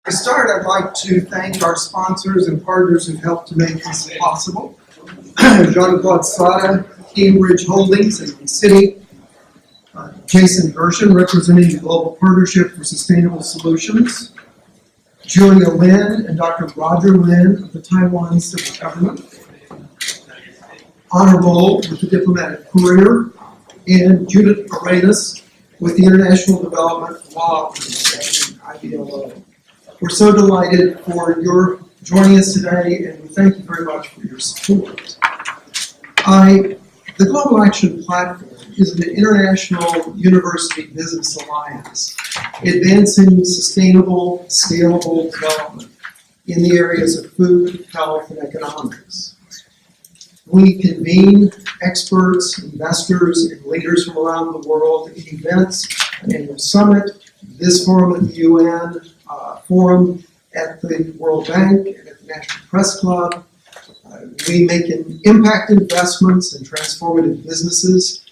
To start, I'd like to thank our sponsors and partners who've helped to make this possible. Jean-Claude Sada, Cambridge Holdings in City, Jason Gershon, representing the Global Partnership for Sustainable Solutions, Julia Lin and Dr. Roger Lin of the Taiwan Civil Government, Honor Roll with the Diplomatic Courier, and Judith Arenas with the International Development Law Organization, IDLO. We're so delighted for your joining us today, and we thank you very much for your support. The Global Action Platform is an international university business alliance advancing sustainable, scalable development in the areas of food, health, and economics. We convene experts, investors, and leaders from around the world in events, an annual summit, this forum at the UN, forum at the World Bank and at the National Press Club. We make impact investments in transformative businesses.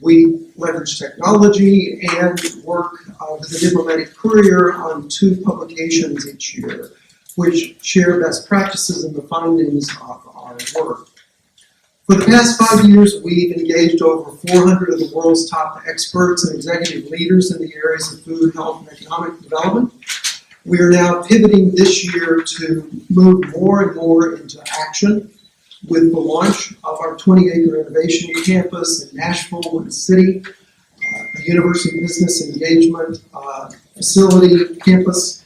We leverage technology and work with the Diplomatic Courier on 2 publications each year, which share best practices and the findings of our work. For the past 5 years, we've engaged over 400 of the world's top experts and executive leaders in the areas of food, health, and economic development. We are now pivoting this year to move more and more into action with the launch of our 20-acre innovation campus in Nashville and City, a university business engagement facility campus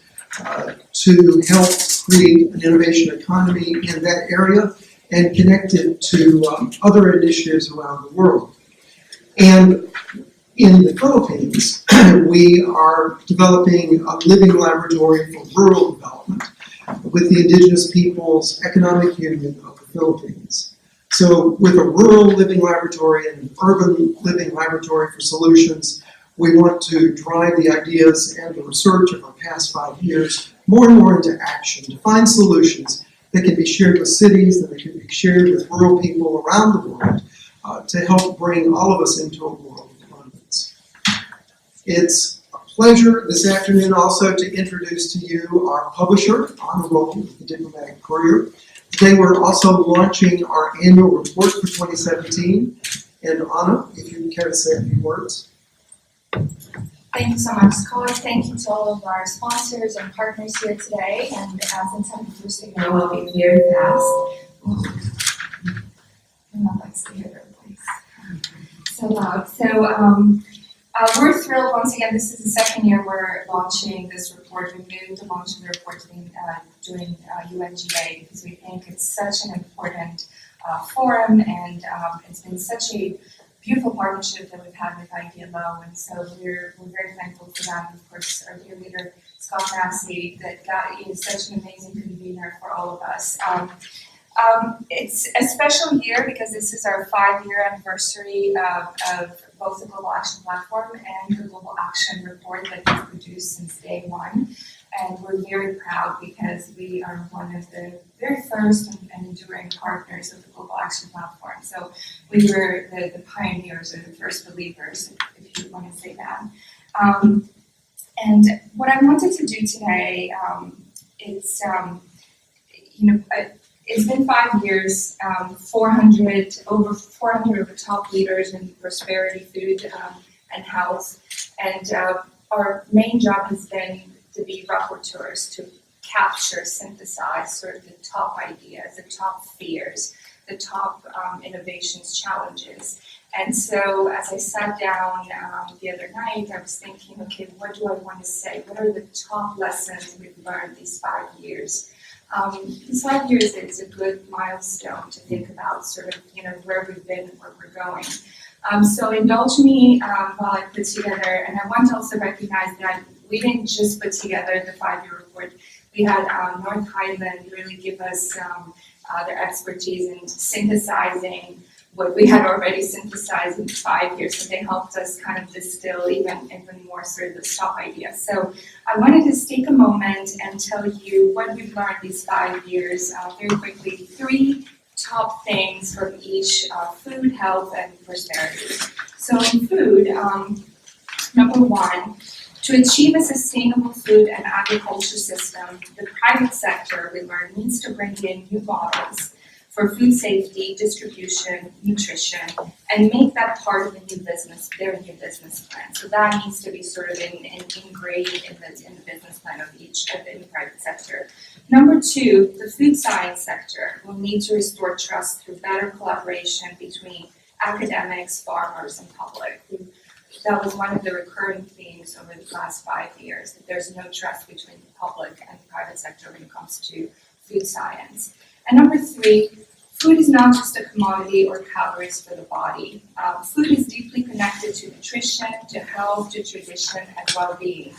to help create an innovation economy in that area and connect it to other initiatives around the world. And in the Philippines, we are developing a living laboratory for rural development with the Indigenous Peoples Economic Union of the Philippines. So with a rural living laboratory and an urban living laboratory for solutions, we want to drive the ideas and the research of our past 5 years more and more into action to find solutions that can be shared with cities, that can be shared with rural people around the world to help bring all of us into a world of abundance. It's a pleasure this afternoon also to introduce to you our publisher, Honor Roll with the Diplomatic Courier. Today we're also launching our annual report for 2017. And Anna, if you care to say a few words. Thank you so much, Scott. Thank you to all of our sponsors and partners here today. And since I'm the first thing, I will be very fast. I'm not like theater, please. So loud. We're thrilled once again. This is the second year we're launching this report. We moved the launch of the report during UNGA because we think it's such an important forum, and it's been such a beautiful partnership that we've had with IDLO, and so we're very thankful for that. And of course, our dear leader Scott Massey, that is such an amazing convener for all of us. It's a special year because this is our 5-year anniversary of both the Global Action Platform and the Global Action Report that we've produced since day one. And we're very proud because we are one of the very first and enduring partners of the Global Action Platform. So we were the pioneers or the first believers, if you want to say that. And what I wanted to do today, it's been 5 years, over 400 of the top leaders in prosperity, food, and health. And our main job has been to be rapporteurs, to capture, synthesize sort of the top ideas, the top fears, the top innovations, challenges. And so as I sat down the other night, I was thinking, okay, what do I want to say? What are the top lessons we've learned these 5 years? These 5 years is a good milestone to think about sort of, where we've been and where we're going. So indulge me while I put together, and I want to also recognize that we didn't just put together the 5-year report. We had North Highland really give us their expertise in synthesizing what we had already synthesized in 5 years. So they helped us kind of distill even more sort of the top ideas. So I wanted to take a moment and tell you what we've learned these 5 years very quickly. 3 top things from each food, health, and prosperity. So in food, number 1, To achieve a sustainable food and agriculture system, the private sector, we learned, needs to bring in new models for food safety, distribution, nutrition, and make that part of the new business, their new business plan. So that needs to be sort of ingrained in the business plan of in the private sector. Number two, the food science sector will need to restore trust through better collaboration between academics, farmers, and public. That was one of the recurring themes over the last 5 years, that there's no trust between the public and the private sector when it comes to food science. And number three, food is not just a commodity or calories for the body. Food is deeply connected to nutrition, to health, to tradition, and well-being.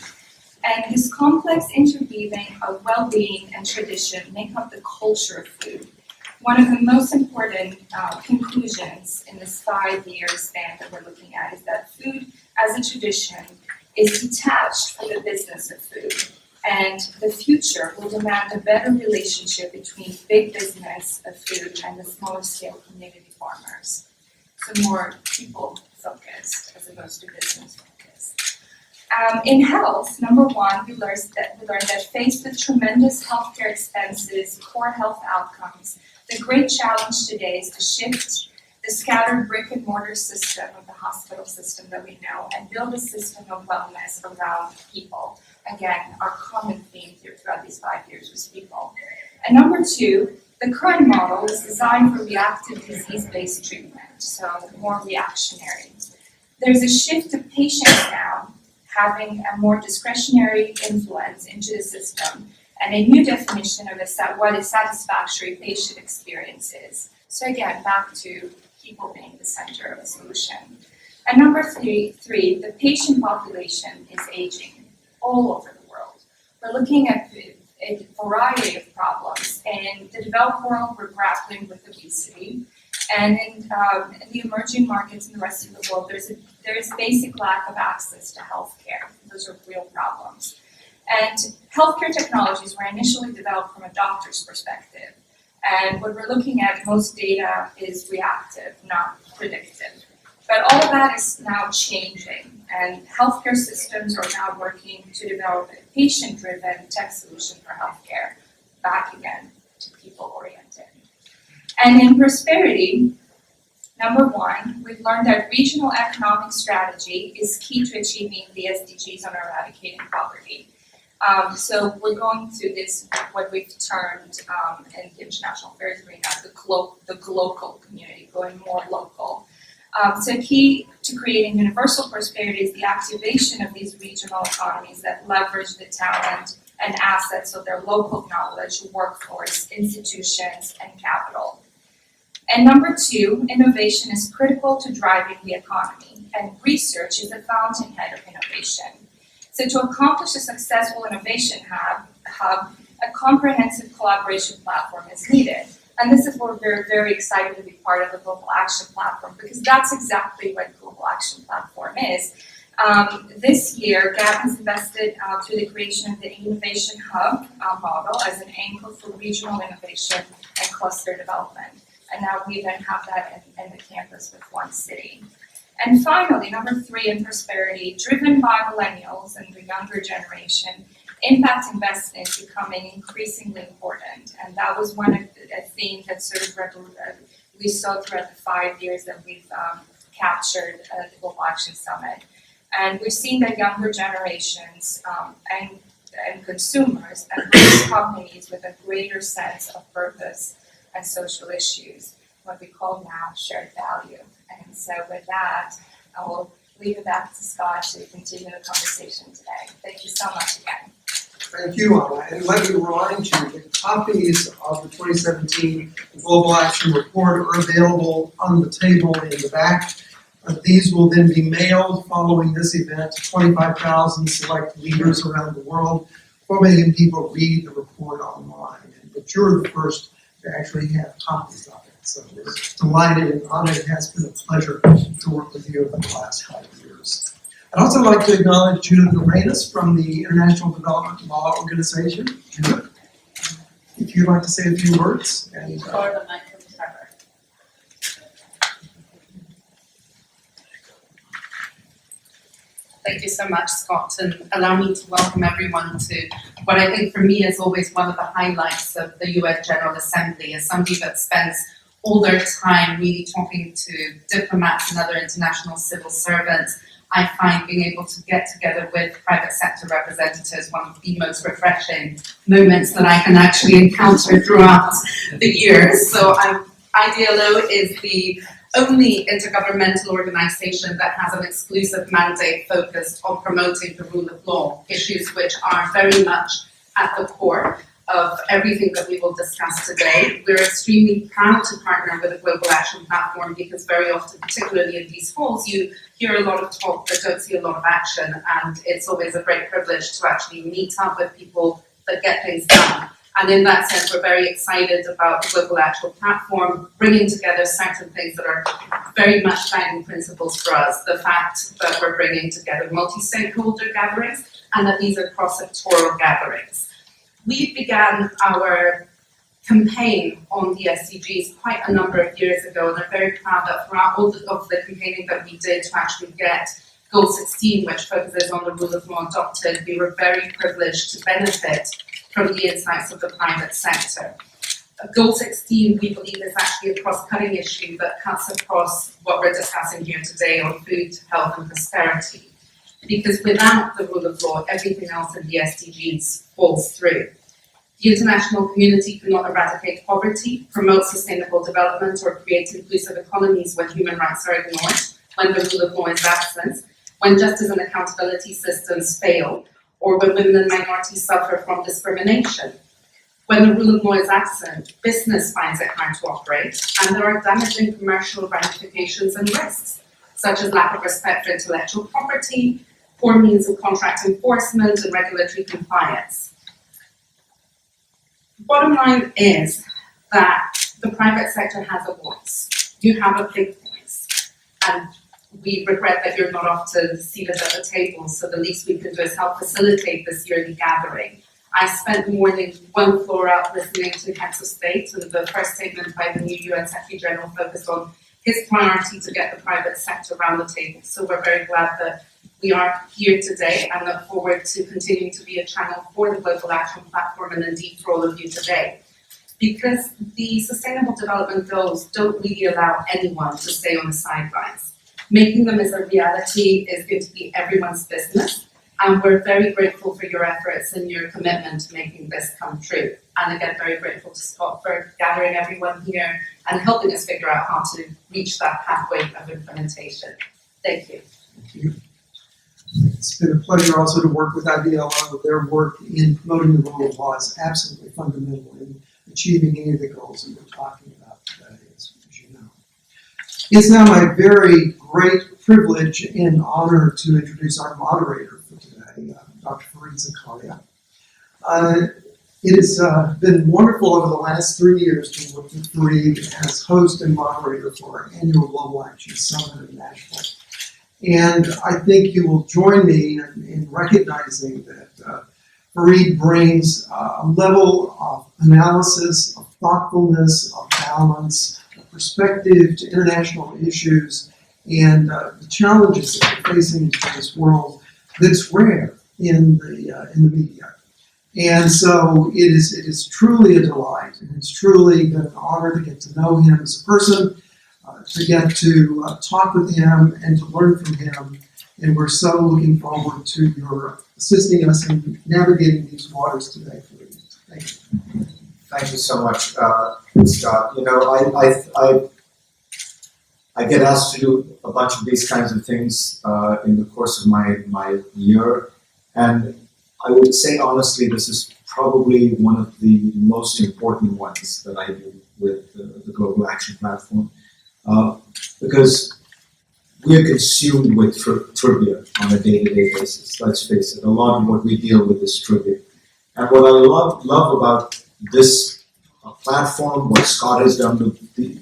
And this complex interweaving of well-being and tradition make up the culture of food. One of the most important conclusions in this 5-year span that we're looking at is that food as a tradition is detached from the business of food. And the future will demand a better relationship between big business of food and the smaller scale community farmers. So more people focused as opposed to business focused. In health, number one, we learned that faced with tremendous healthcare expenses, poor health outcomes, the great challenge today is to shift the scattered brick and mortar system of the hospital system that we know and build a system of wellness around people. Again, our common theme throughout these 5 years was people. And number two, the current model is designed for reactive disease-based treatment, so more reactionary. There's a shift of patients now having a more discretionary influence into the system and a new definition of what a satisfactory patient experience is. So again, back to people being the center of the solution. And number three, the patient population is aging all over the world. We're looking at a variety of problems. In the developed world, we're grappling with obesity. And in the emerging markets and the rest of the world, there's basic lack of access to healthcare. Those are real problems. And healthcare technologies were initially developed from a doctor's perspective. And what we're looking at, most data is reactive, not predictive. But all of that is now changing, and healthcare systems are now working to develop a patient-driven tech solution for healthcare, back again to people-oriented. And in prosperity, number one, we've learned that regional economic strategy is key to achieving the SDGs on eradicating poverty. So we're going through this, what we've termed in the international affairs arena, the global community, going more local. So key to creating universal prosperity is the activation of these regional economies that leverage the talent and assets of their local knowledge, workforce, institutions, and capital. And number two, innovation is critical to driving the economy, and research is the fountainhead of innovation. So to accomplish a successful innovation hub, a comprehensive collaboration platform is needed. And this is where we're very excited to be part of the Global Action Platform, because that's exactly what Global Action Platform is. This year, GAP has invested through the creation of the Innovation Hub model as an anchor for regional innovation and cluster development. And now we then have that in the campus with one city. And finally, number three in prosperity, driven by millennials and the younger generation, impact investing is becoming increasingly important. And that was one of the themes that sort of we saw throughout the 5 years that we've captured at the Global Action Summit. And we're seeing that younger generations and consumers embrace companies with a greater sense of purpose and social issues, what we call now shared value. And so with that, I will leave it back to Scott to continue the conversation today. Thank you so much again. Thank you, Anna. And let me remind you that copies of the 2017 Global Action Report are available on the table in the back. These will then be mailed following this event to 25,000 select leaders around the world. 4 million people read the report online, but you're the first to actually have copies of it. So we're delighted and honored. It has been a pleasure to work with you over the last 5 years. I'd also like to acknowledge Judith Arenas from the International Development Law Organization. Judith, if you'd like to say a few words. And, Thank you so much, Scott, and allow me to welcome everyone to what I think for me is always one of the highlights of the UN General Assembly, as somebody that spends all their time really talking to diplomats and other international civil servants. I find being able to get together with private sector representatives one of the most refreshing moments that I can actually encounter throughout the year. So IDLO is the only intergovernmental organization that has an exclusive mandate focused on promoting the rule of law, issues which are very much at the core of everything that we will discuss today. We're extremely proud to partner with the Global Action Platform because very often, particularly in these halls, you hear a lot of talk but don't see a lot of action, and it's always a great privilege to actually meet up with people that get things done. And in that sense, we're very excited about the Global Action Platform bringing together certain things that are very much guiding principles for us. The fact that we're bringing together multi-stakeholder gatherings and that these are cross-sectoral gatherings. We began our campaign on the SDGs quite a number of years ago, and I'm very proud that throughout all of the campaigning that we did to actually get Goal 16, which focuses on the rule of law, adopted, we were very privileged to benefit from the insights of the private sector. Goal 16, we believe, is actually a cross-cutting issue that cuts across what we're discussing here today on food, health and prosperity. Because without the rule of law, everything else in the SDGs falls through. The international community cannot eradicate poverty, promote sustainable development, or create inclusive economies when human rights are ignored, when the rule of law is absent, when justice and accountability systems fail, or when women and minorities suffer from discrimination. When the rule of law is absent, business finds it hard to operate, and there are damaging commercial ramifications and risks, such as lack of respect for intellectual property, poor means of contract enforcement, and regulatory compliance. Bottom line is that the private sector has a voice. You have a big voice, and we regret that you're not often seated at the table, so the least we can do is help facilitate this yearly gathering. I spent more than one floor out listening to heads of state, and the first statement by the new UN Secretary General focused on his priority to get the private sector around the table. So we're very glad that we are here today and look forward to continuing to be a channel for the Global Action Platform and indeed for all of you today. Because the Sustainable Development Goals don't really allow anyone to stay on the sidelines. Making them as a reality is going to be everyone's business, and we're very grateful for your efforts and your commitment to making this come true. And again, very grateful to Scott for gathering everyone here and helping us figure out how to reach that pathway of implementation. Thank you. Thank you. It's been a pleasure also to work with IDLO. Their work in promoting the rule of law is absolutely fundamental in achieving any of the goals that we're talking about today, as you know. It's now my very great privilege and honor to introduce our moderator for today, Dr. Fareed Zakaria. It has been wonderful over the last 3 years to work with Fareed as host and moderator for our annual Global Action Summit in Nashville. And I think you will join me in recognizing that Fareed brings a level of analysis, of thoughtfulness, of balance, of perspective to international issues and the challenges that we're facing in today's world that's rare in the media. And so it is truly a delight, and it's truly been an honor to get to know him as a person, to get to talk with him and to learn from him. And we're so looking forward to your assisting us in navigating these waters today. Thank you. Thank you so much, Scott. You know, I get asked to do a bunch of these kinds of things in the course of my year, and I would say honestly, this is probably one of the most important ones that I do with the Global Action Platform, because we are consumed with trivia on a day-to-day basis. Let's face it, a lot of what we deal with is trivia. And what I love about this platform, what Scott has done with the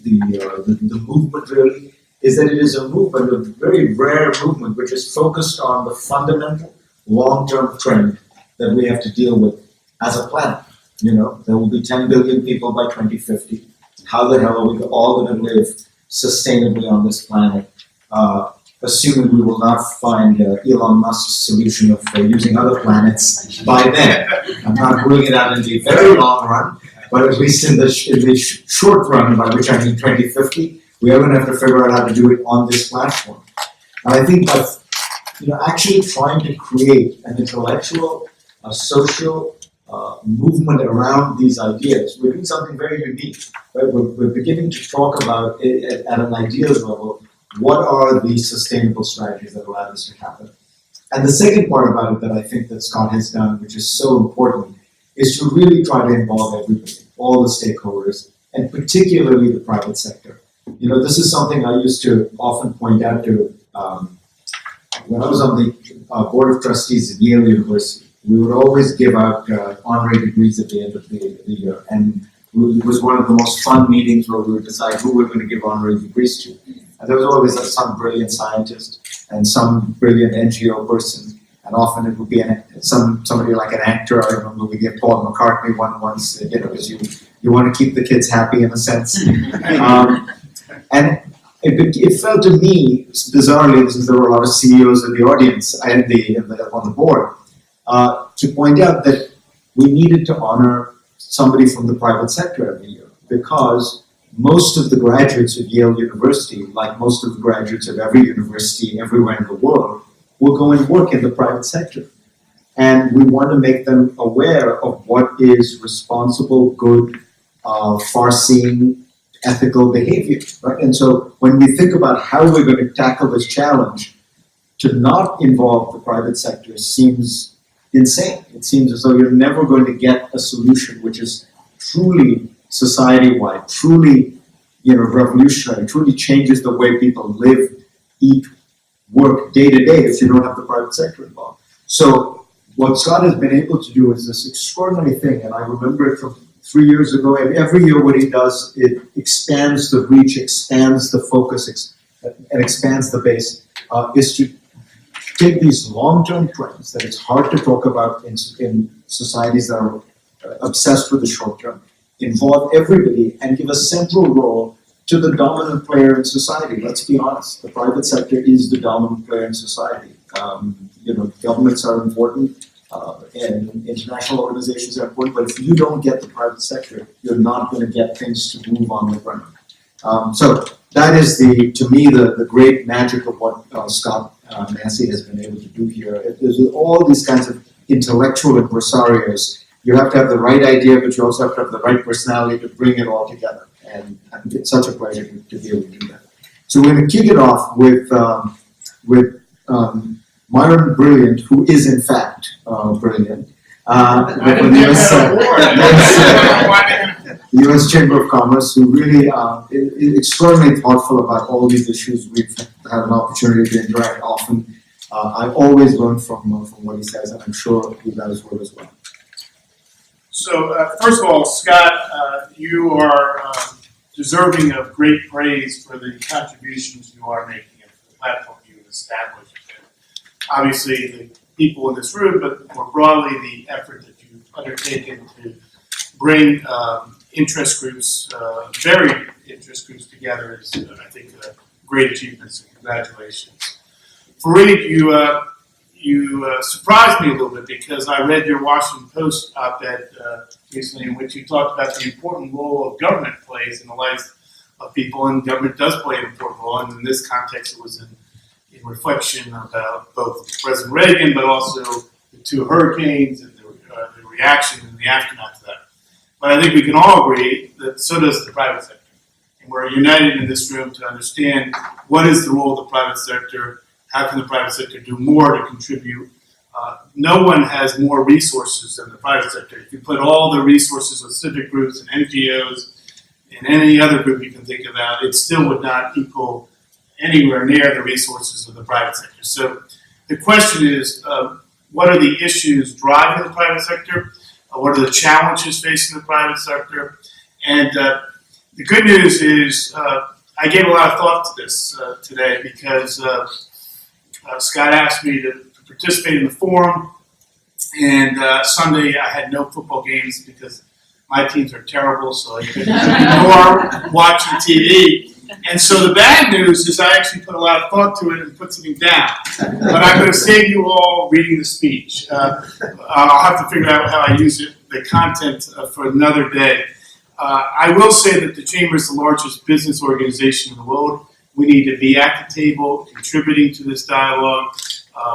movement really, is that it is a movement, a very rare movement, which is focused on the fundamental long-term trend that we have to deal with as a planet. You know, there will be 10 billion people by 2050. How the hell are we all going to live sustainably on this planet assuming we will not find Elon Musk's solution of using other planets by then. I'm not ruling it out in the very long run, but at least in the short run, by which I mean 2050, we are going to have to figure out how to do it on this platform. And I think by actually trying to create an intellectual, social movement around these ideas, we're doing something very unique. Right? We're beginning to talk about it at an ideas level. What are the sustainable strategies that allow this to happen? And the second part about it that I think that Scott has done, which is so important, is to really try to involve everybody, all the stakeholders, and particularly the private sector. This is something I used to often point out to when I was on the board of trustees at Yale University. We would always give out honorary degrees at the end of the year, and it was one of the most fun meetings where we would decide who we're going to give honorary degrees to. And there was always some brilliant scientist and some brilliant NGO person, and often it would be somebody like an actor. I remember we gave Paul McCartney one once, because you want to keep the kids happy in a sense. And it felt to me, bizarrely, since there were a lot of CEOs in the audience and on the board, to point out that we needed to honor somebody from the private sector every year, because most of the graduates of Yale University, like most of the graduates of every university everywhere in the world, will go and work in the private sector. And we want to make them aware of what is responsible, good, far-seeing, ethical behavior. Right? And so when we think about how we're going to tackle this challenge, to not involve the private sector seems insane. It seems as though you're never going to get a solution which is truly society-wide, truly revolutionary, truly changes the way people live, eat, work day to day if you don't have the private sector involved. So what Scott has been able to do is this extraordinary thing, and I remember it from 3 years ago. Every year what he does, it expands the reach, expands the focus, and expands the base, is to take these long-term trends that it's hard to talk about in societies that are obsessed with the short term, involve everybody and give a central role to the dominant player in society. Let's be honest, the private sector is the dominant player in society. Governments are important, and international organizations are important, but if you don't get the private sector, you're not going to get things to move on the ground. So that is to me, the great magic of what Scott Massey has been able to do here. There's all these kinds of intellectual impresarios. You have to have the right idea, but you also have to have the right personality to bring it all together. And I think it's such a pleasure to be able to do that. So we're going to kick it off with Myron Brilliant, who is in fact brilliant. The U.S. Chamber of Commerce, who really is extraordinarily thoughtful about all these issues. We've had an opportunity to interact often. I always learn from what he says, and I'm sure you guys will as well. So, first of all, Scott, you are deserving of great praise for the contributions you are making and for the platform you have established. And obviously, the people in this room, but more broadly, the effort that you've undertaken to bring interest groups, varied interest groups together is, I think, a great achievement. So congratulations. Fareed, you surprised me a little bit because I read your Washington Post op-ed recently in which you talked about the important role of government plays in the lives of people, and government does play an important role, and in this context it was in reflection about both President Reagan, but also the two hurricanes and the reaction and the aftermath of that. But I think we can all agree that so does the private sector. And we're united in this room to understand what is the role of the private sector, how can the private sector do more to contribute. No one has more resources than the private sector. If you put all the resources of civic groups and NGOs and any other group you can think about, it still would not equal anywhere near the resources of the private sector. So the question is, what are the issues driving the private sector? What are the challenges facing the private sector? And the good news is I gave a lot of thought to this today because Scott asked me to participate in the forum, and Sunday I had no football games because my teams are terrible, so I couldn't ignore watching TV. And so the bad news is I actually put a lot of thought to it and put something down. But I'm going to save you all reading the speech. I'll have to figure out how I use it, the content for another day. I will say that the Chamber is the largest business organization in the world. We need to be at the table, contributing to this dialogue.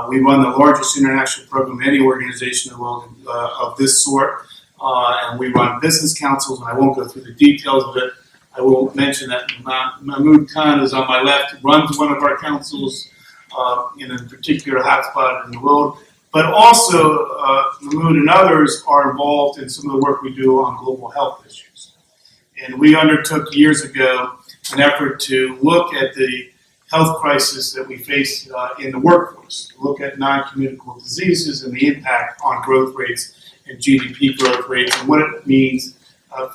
We run the largest international program of any organization in the world of this sort. And we run business councils, and I won't go through the details of it. I will mention that Mahmoud Khan is on my left, runs one of our councils in a particular hotspot in the world. But also, Mahmoud and others are involved in some of the work we do on global health issues. And we undertook years ago an effort to look at the health crisis that we face in the workforce, look at non-communicable diseases and the impact on growth rates and GDP growth rates and what it means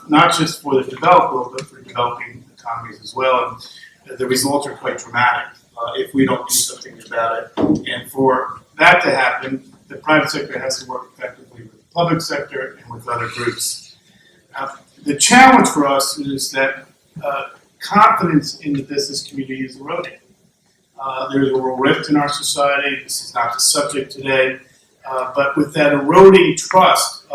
not just for the developed world, but for developing economies as well. And the results are quite dramatic if we don't do something about it. And for that to happen, the private sector has to work effectively with the public sector and with other groups. The challenge for us is that confidence in the business community is eroding. There's a real rift in our society. This is not the subject today. But with that eroding trust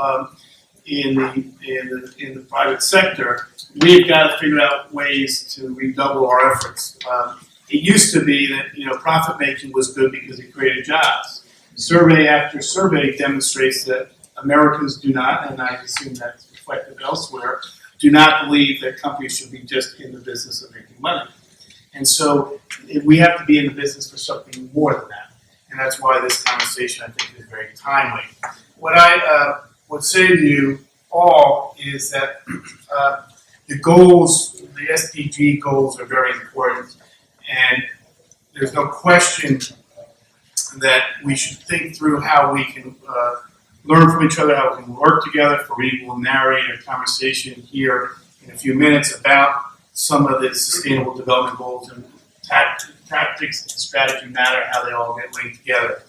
in the private sector, we've got to figure out ways to redouble our efforts. It used to be that profit making was good because it created jobs. Survey after survey demonstrates that Americans do not, and I assume that's reflected elsewhere, do not believe that companies should be just in the business of making money. And so we have to be in the business for something more than that. And that's why this conversation, I think, is very timely. What I would say to you all is that the goals, the SDG goals, are very important. And there's no question that we should think through how we can learn from each other, how we can work together. Fareed will narrate a conversation here in a few minutes about some of the sustainable development goals, and tactics and strategy matter, how they all get linked together.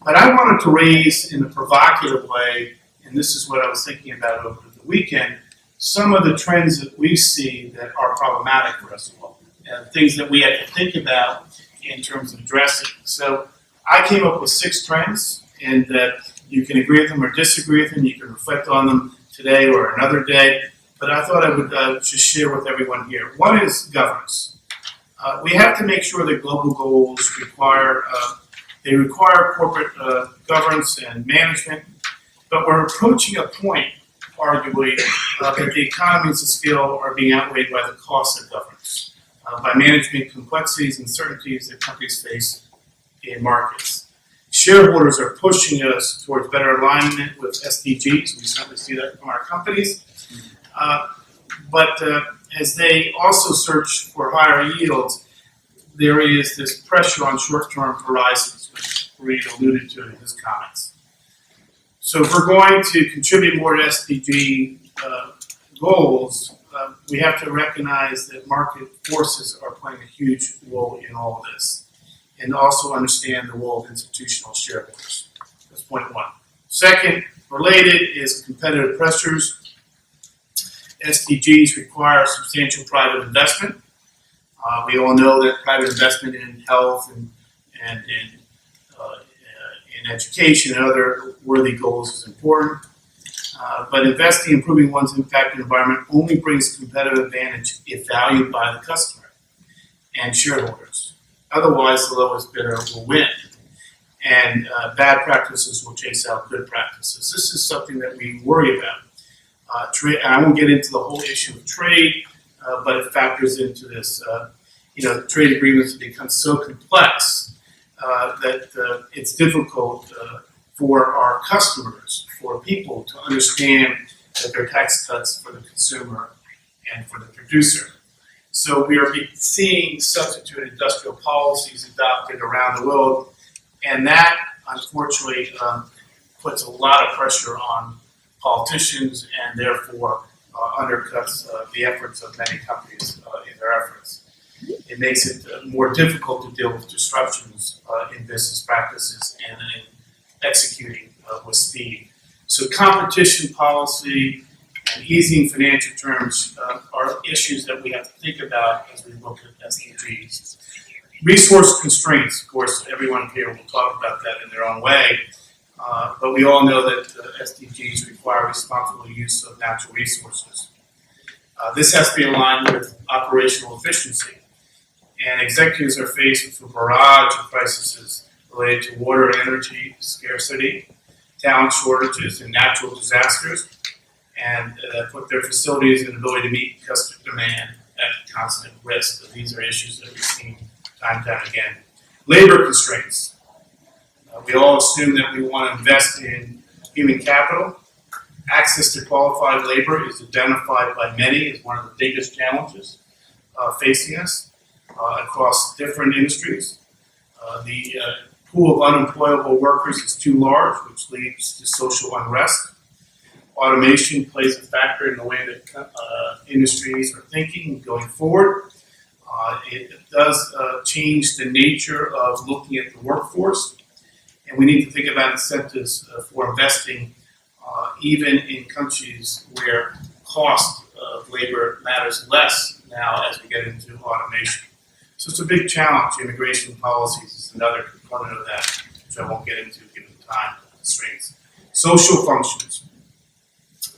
But I wanted to raise in a provocative way, and this is what I was thinking about over the weekend, some of the trends that we see that are problematic for us all, and things that we have to think about in terms of addressing. So I came up with 6 trends, and that you can agree with them or disagree with them. You can reflect on them today or another day. But I thought I would just share with everyone here. One is governance. We have to make sure that global goals require corporate governance and management, but we're approaching a point, arguably, that the economies of scale are being outweighed by the cost of governance, by managing complexities and uncertainties that companies face in markets. Shareholders are pushing us towards better alignment with SDGs. We certainly see that from our companies. But as they also search for higher yields, there is this pressure on short-term horizons, which Fareed alluded to in his comments. So if we're going to contribute more to SDG goals, we have to recognize that market forces are playing a huge role in all of this, and also understand the role of institutional shareholders. That's point one. Second, related, is competitive pressures. SDGs require substantial private investment. We all know that private investment in health and in education and other worthy goals is important. But investing in improving one's impact on the environment only brings competitive advantage if valued by the customer and shareholders. Otherwise, the lowest bidder will win, and bad practices will chase out good practices. This is something that we worry about. I won't get into the whole issue of trade, but it factors into this. Trade agreements become so complex that it's difficult for our customers, for people, to understand that there are tax cuts for the consumer and for the producer. So we are seeing substitute industrial policies adopted around the world, and that, unfortunately, puts a lot of pressure on politicians and therefore undercuts the efforts of many companies in their efforts. It makes it more difficult to deal with disruptions in business practices and in executing with speed. So competition policy and easing financial terms are are issues that we have to think about as we look at SDGs. Resource constraints, of course, everyone here will talk about that in their own way, but we all know that SDGs require responsible use of natural resources. This has to be aligned with operational efficiency, and executives are faced with a barrage of crises related to water and energy scarcity, talent shortages, and natural disasters, and put their facilities and ability to meet customer demand at constant risk. So these are issues that we've seen time and time again. Labor constraints. We all assume that we want to invest in human capital. Access to qualified labor is identified by many as one of the biggest challenges facing us across different industries. The pool of unemployable workers is too large, which leads to social unrest. Automation plays a factor in the way that industries are thinking going forward. It does change the nature of looking at the workforce, and we need to think about incentives for investing even in countries where cost of labor matters less now as we get into automation. So it's a big challenge. Immigration policies is another component of that, which I won't get into given time constraints. Social functions.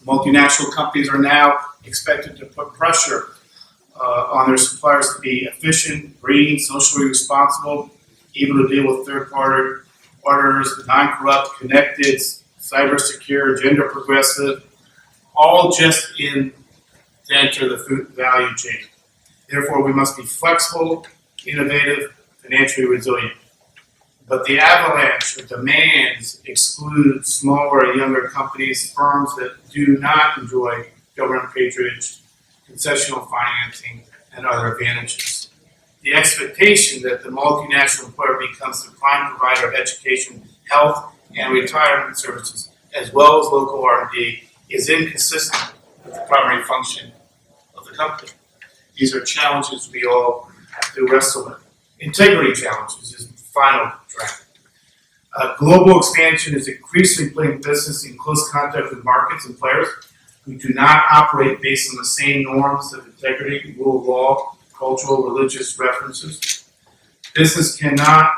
Multinational companies are now expected to put pressure on their suppliers to be efficient, green, socially responsible, able to deal with third-party orders, non-corrupt, connected, cyber-secure, gender progressive, all just to enter the food value chain. Therefore, we must be flexible, innovative, financially resilient. But the avalanche of demands exclude smaller, younger companies, firms that do not enjoy government patronage, concessional financing, and other advantages. The expectation that the multinational employer becomes the prime provider of education, health, and retirement services, as well as local R&D, is inconsistent with the primary function of the company. These are challenges we all have to wrestle with. Integrity challenges is the final trend. Global expansion is increasingly putting business in close contact with markets and players who do not operate based on the same norms of integrity, rule of law, cultural, religious references. Business cannot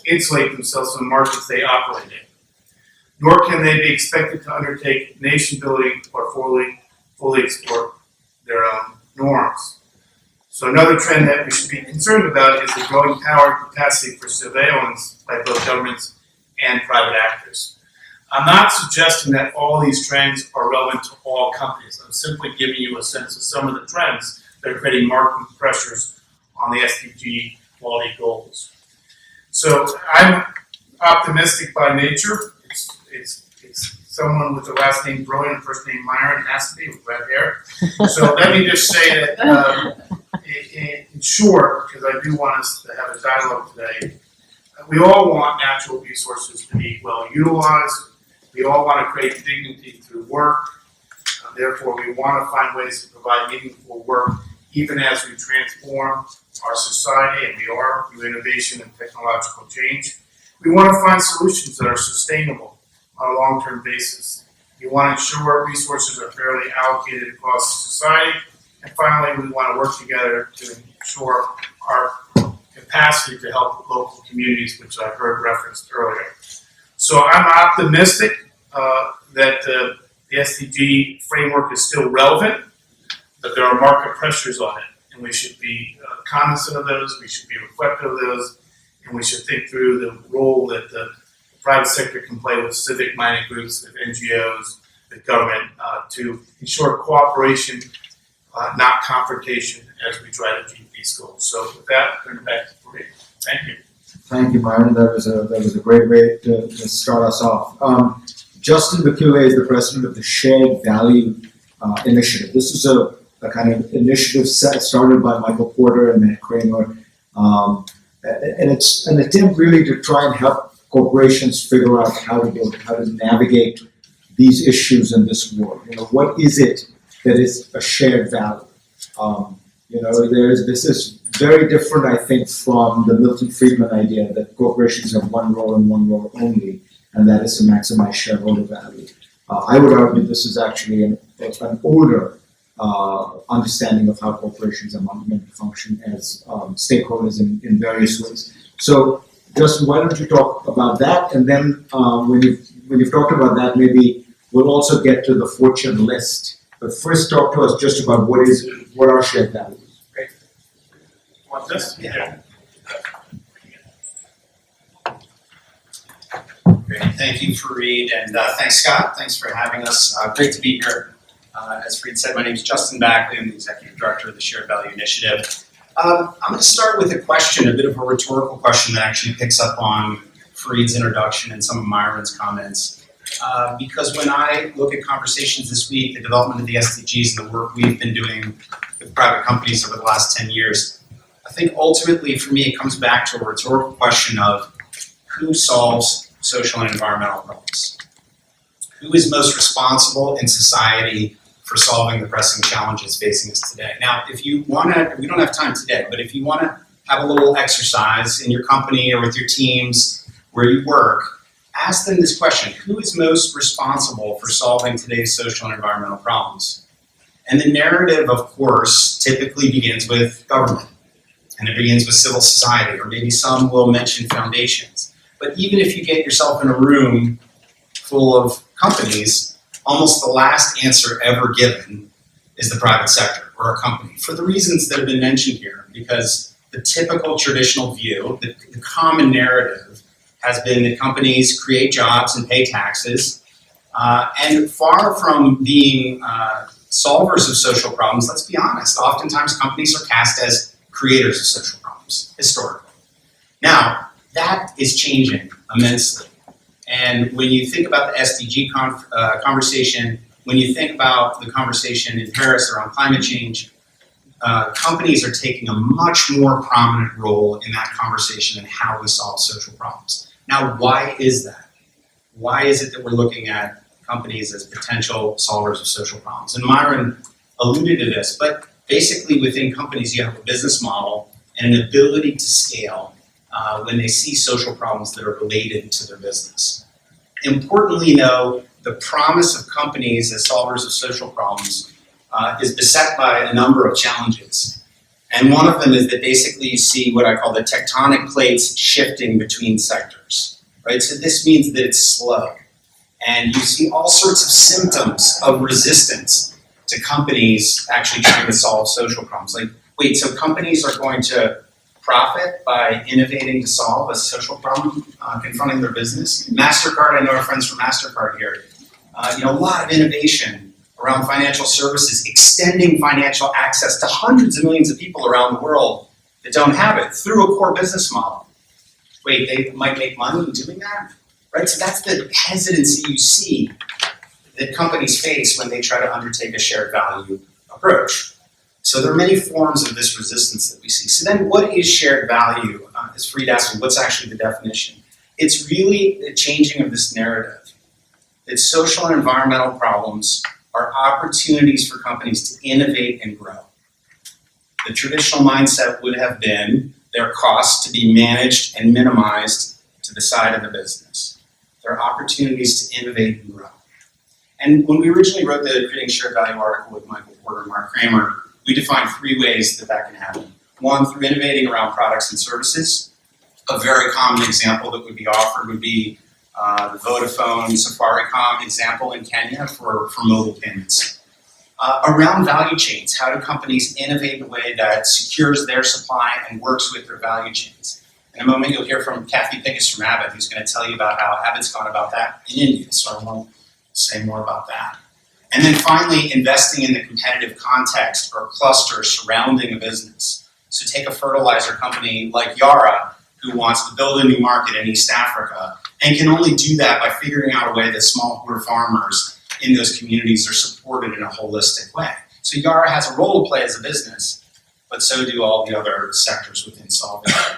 insulate themselves from the markets they operate in, nor can they be expected to undertake nation building or fully explore their own norms. So another trend that we should be concerned about is the growing power and capacity for surveillance by both governments and private actors. I'm not suggesting that all these trends are relevant to all companies. I'm simply giving you a sense of some of the trends that are creating market pressures on the SDG quality goals. So I'm optimistic by nature. It's someone with the last name Brilliant, first name Myron, has to be with red hair. So let me just say that in short, because I do want us to have a dialogue today, we all want natural resources to be well utilized. We all want to create dignity through work. Therefore, we want to find ways to provide meaningful work even as we transform our society, and we are, through innovation and technological change. We want to find solutions that are sustainable on a long-term basis. We want to ensure resources are fairly allocated across society. And finally, we want to work together to ensure our capacity to help local communities, which I heard referenced earlier. So I'm optimistic that the SDG framework is still relevant, but there are market pressures on it, and we should be cognizant of those, we should be reflective of those, and we should think through the role that the private sector can play with civic-minded groups, with NGOs, with government, to ensure cooperation, not confrontation, as we try to achieve these goals. So with that, I'll turn it back to Fareed. Thank you. Thank you, Myron. That was a great way to start us off. Justin Bakule is the president of the Shared Value Initiative. This is a kind of initiative started by Michael Porter and Matt Kramer, and it's an attempt really to try and help corporations figure out how to navigate these issues in this world. You know, what is it that is a shared value? This is very different, I think, from the Milton Friedman idea that corporations have one role and one role only, and that is to maximize shareholder value. I would argue this is actually an older understanding of how corporations are meant to function as stakeholders in various ways. So, Justin, why don't you talk about that, and then when you've talked about that, maybe we'll also get to the fortune list. But first, talk to us just about what are shared values. Great. Want this? Yeah. Great, thank you, Fareed, and thanks, Scott. Thanks for having us. Great to be here. As Fareed said, my name is Justin Backley. I'm the Executive Director of the Shared Value Initiative. I'm going to start with a question, a bit of a rhetorical question that actually picks up on Fareed's introduction and some of Myron's comments. Because when I look at conversations this week, the development of the SDGs and the work we've been doing with private companies over the last 10 years, I think ultimately for me it comes back to a rhetorical question of who solves social and environmental problems? Who is most responsible in society for solving the pressing challenges facing us today? Now, if you want to, we don't have time today, but if you want to have a little exercise in your company or with your teams where you work, ask them this question: who is most responsible for solving today's social and environmental problems? And the narrative, of course, typically begins with government, and it begins with civil society, or maybe some will mention foundations. But even if you get yourself in a room full of companies, almost the last answer ever given is the private sector or a company, for the reasons that have been mentioned here, because the typical traditional view, the common narrative, has been that companies create jobs and pay taxes, and far from being solvers of social problems, let's be honest, oftentimes companies are cast as creators of social problems, historically. Now, that is changing immensely. And when you think about the SDG conversation, when you think about the conversation in Paris around climate change, companies are taking a much more prominent role in that conversation and how we solve social problems. Now, why is that? Why is it that we're looking at companies as potential solvers of social problems? And Myron alluded to this, but basically within companies you have a business model and an ability to scale when they see social problems that are related to their business. Importantly, though, the promise of companies as solvers of social problems is beset by a number of challenges. And one of them is that basically you see what I call the tectonic plates shifting between sectors, right? So this means that it's slow. And you see all sorts of symptoms of resistance to companies actually trying to solve social problems. Like, wait, so companies are going to profit by innovating to solve a social problem confronting their business? MasterCard, I know our friends from MasterCard here. A lot of innovation around financial services, extending financial access to hundreds of millions of people around the world that don't have it through a core business model. Wait, they might make money in doing that? Right, so that's the hesitancy you see that companies face when they try to undertake a shared value approach. So there are many forms of this resistance that we see. So then what is shared value? As Fareed asked me, what's actually the definition? It's really the changing of this narrative that social and environmental problems are opportunities for companies to innovate and grow. The traditional mindset would have been their costs to be managed and minimized to the side of the business. There are opportunities to innovate and grow. And when we originally wrote the Creating Shared Value article with Michael Porter and Mark Kramer, we defined 3 ways that can happen. 1, through innovating around products and services. A very common example that would be offered would be the Vodafone Safaricom example in Kenya for mobile payments. Around value chains, how do companies innovate in a way that secures their supply and works with their value chains? In a moment, you'll hear from Kathy Pickus from Abbott, who's going to tell you about how Abbott's gone about that in India, so I won't say more about that. And then finally, investing in the competitive context or cluster surrounding a business. So take a fertilizer company like Yara, who wants to build a new market in East Africa, and can only do that by figuring out a way that smallholder farmers in those communities are supported in a holistic way. So Yara has a role to play as a business, but so do all the other sectors within solving it.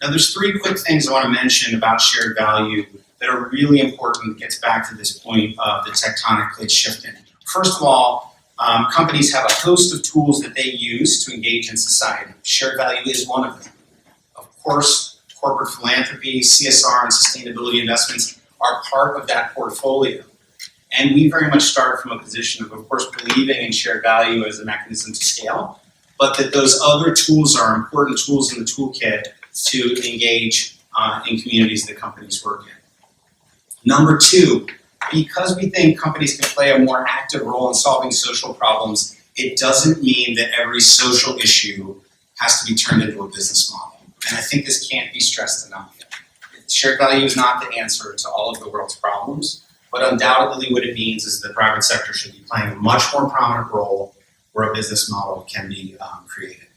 Now there's 3 quick things I want to mention about shared value that are really important. It gets back to this point of the tectonic plate shifting. First of all, companies have a host of tools that they use to engage in society. Shared value is one of them. Of course, corporate philanthropy, CSR, and sustainability investments are part of that portfolio. And we very much start from a position of course, believing in shared value as a mechanism to scale, but that those other tools are important tools in the toolkit to engage in communities that companies work in. Number two, because we think companies can play a more active role in solving social problems, it doesn't mean that every social issue has to be turned into a business model. And I think this can't be stressed enough. Shared value is not the answer to all of the world's problems, but undoubtedly what it means is the private sector should be playing a much more prominent role where a business model can be created.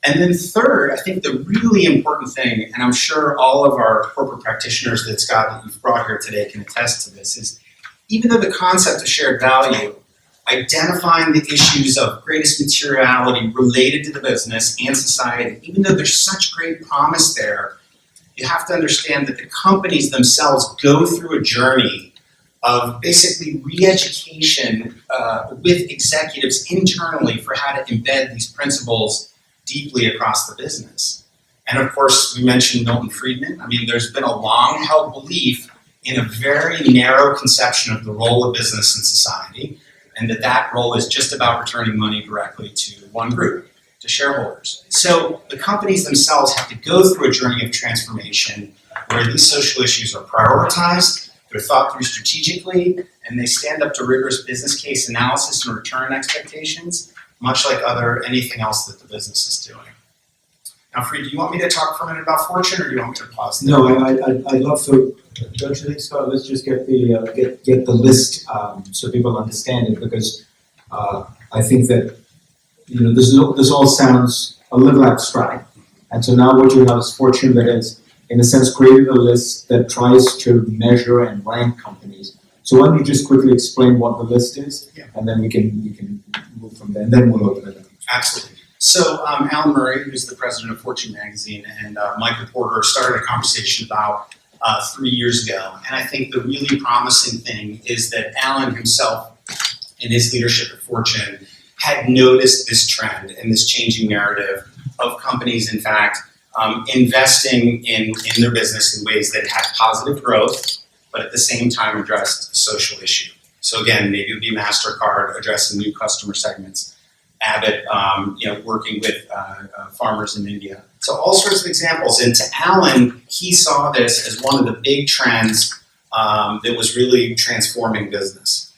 And then third, I think the really important thing, and I'm sure all of our corporate practitioners that Scott, that you've brought here today can attest to this, is even though the concept of shared value, identifying the issues of greatest materiality related to the business and society, even though there's such great promise there, you have to understand that the companies themselves go through a journey of basically re-education with executives internally for how to embed these principles deeply across the business. And of course, we mentioned Milton Friedman. I mean, there's been a long-held belief in a very narrow conception of the role of business in society, and that role is just about returning money directly to one group, to shareholders. So the companies themselves have to go through a journey of transformation where these social issues are prioritized, they're thought through strategically, and they stand up to rigorous business case analysis and return expectations, much like anything else that the business is doing. Now, Fried, do you want me to talk for a minute about Fortune, or do you want me to pause there? No, I'd love to. Don't you think, Scott? Let's just get the list so people understand it, because I think that this all sounds a little abstract, and so now what you have is Fortune that has, in a sense, created a list that tries to measure and rank companies. So why don't you just quickly explain what the list is, and then we can move from there, and then we'll open it up. Absolutely. So Alan Murray, who's the president of Fortune magazine, and Michael Porter started a conversation about 3 years ago. And I think the really promising thing is that Alan himself, in his leadership at Fortune, had noticed this trend and this changing narrative of companies, in fact, investing in their business in ways that had positive growth, but at the same time addressed a social issue. So again, maybe it would be MasterCard addressing new customer segments, Abbott, working with farmers in India. So all sorts of examples. And to Alan, he saw this as one of the big trends that was really transforming business.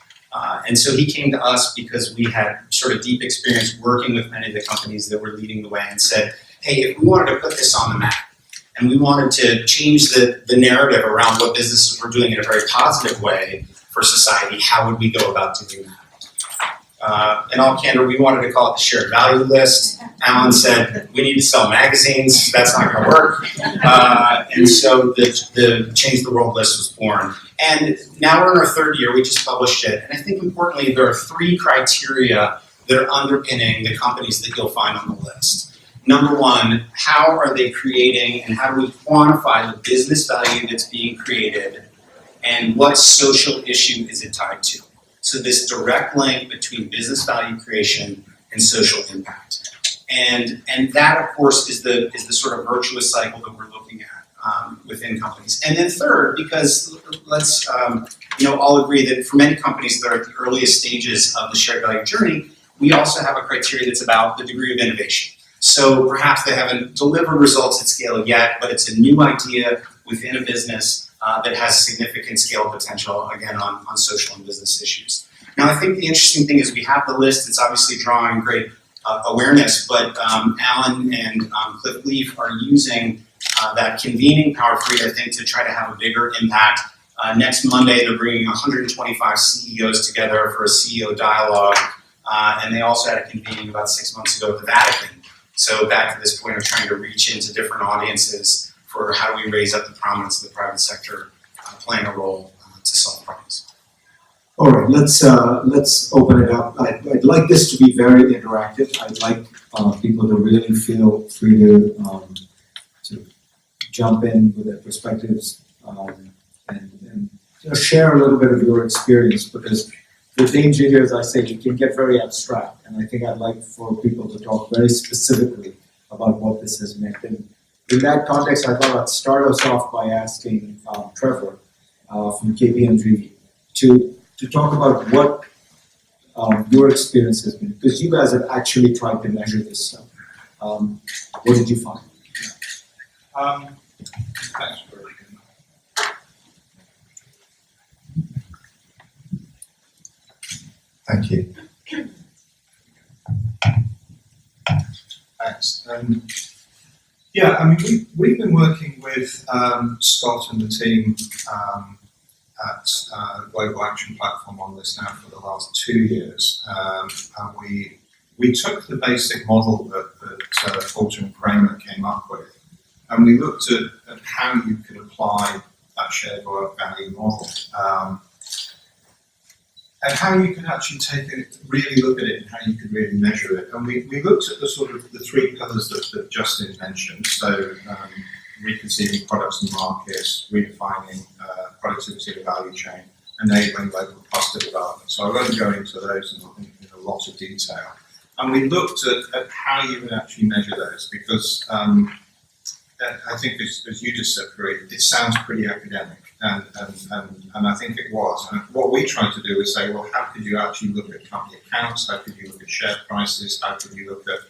And so he came to us because we had sort of deep experience working with many of the companies that were leading the way, and said, hey, if we wanted to put this on the map, and we wanted to change the narrative around what businesses were doing in a very positive way for society, how would we go about doing that? In all candor, we wanted to call it the shared value list. Alan said, we need to sell magazines, that's not gonna work. And so the Change the World list was born. And now we're in our third year, we just published it. And I think importantly, there are 3 criteria that are underpinning the companies that you'll find on the list. Number one, how are they creating and how do we quantify the business value that's being created, and what social issue is it tied to? So this direct link between business value creation and social impact. And that, of course, is the sort of virtuous cycle that we're looking at within companies. And then third, because let's all agree that for many companies that are at the earliest stages of the shared value journey, we also have a criteria that's about the degree of innovation. So perhaps they haven't delivered results at scale yet, but it's a new idea within a business that has significant scale potential, again, on social and business issues. Now, I think the interesting thing is we have the list. It's obviously drawing great awareness, but Alan and Cliff Leaf are using that convening power, Fried, I think, to try to have a bigger impact. Next Monday, they're bringing 125 CEOs together for a CEO dialogue, and they also had a convening about 6 months ago at the Vatican. So back to this point of trying to reach into different audiences for how do we raise up the prominence of the private sector playing a role to solve problems. All right, let's open it up. I'd like this to be very interactive. I'd like people to really feel free to jump in with their perspectives and share a little bit of your experience, because the danger here, as I say, it can get very abstract, and I think I'd like for people to talk very specifically about what this has meant. And in that context, I thought I'd start us off by asking Trevor from KPMG to to talk about what your experience has been, because you guys have actually tried to measure this stuff. What did you find? Thanks for Thank you. Thanks. Yeah, I mean, we've been working with Scott and the team at Global Action Platform on this now for the last 2 years. And we took the basic model that Porter and Kramer came up with, and we looked at how you could apply that shared value model. And how you can actually take it, really look at it, and how you can really measure it. And we looked at the sort of the 3 pillars that Justin mentioned. So reconceiving products and markets, redefining productivity of the value chain, enabling local cluster development. So I won't go into those in a lot of detail. And we looked at how you would actually measure those, because I think, as you just said, Fareed, it sounds pretty academic. And I think it was. And what we tried to do is say, well, how could you actually look at company accounts? How could you look at share prices? How could you look at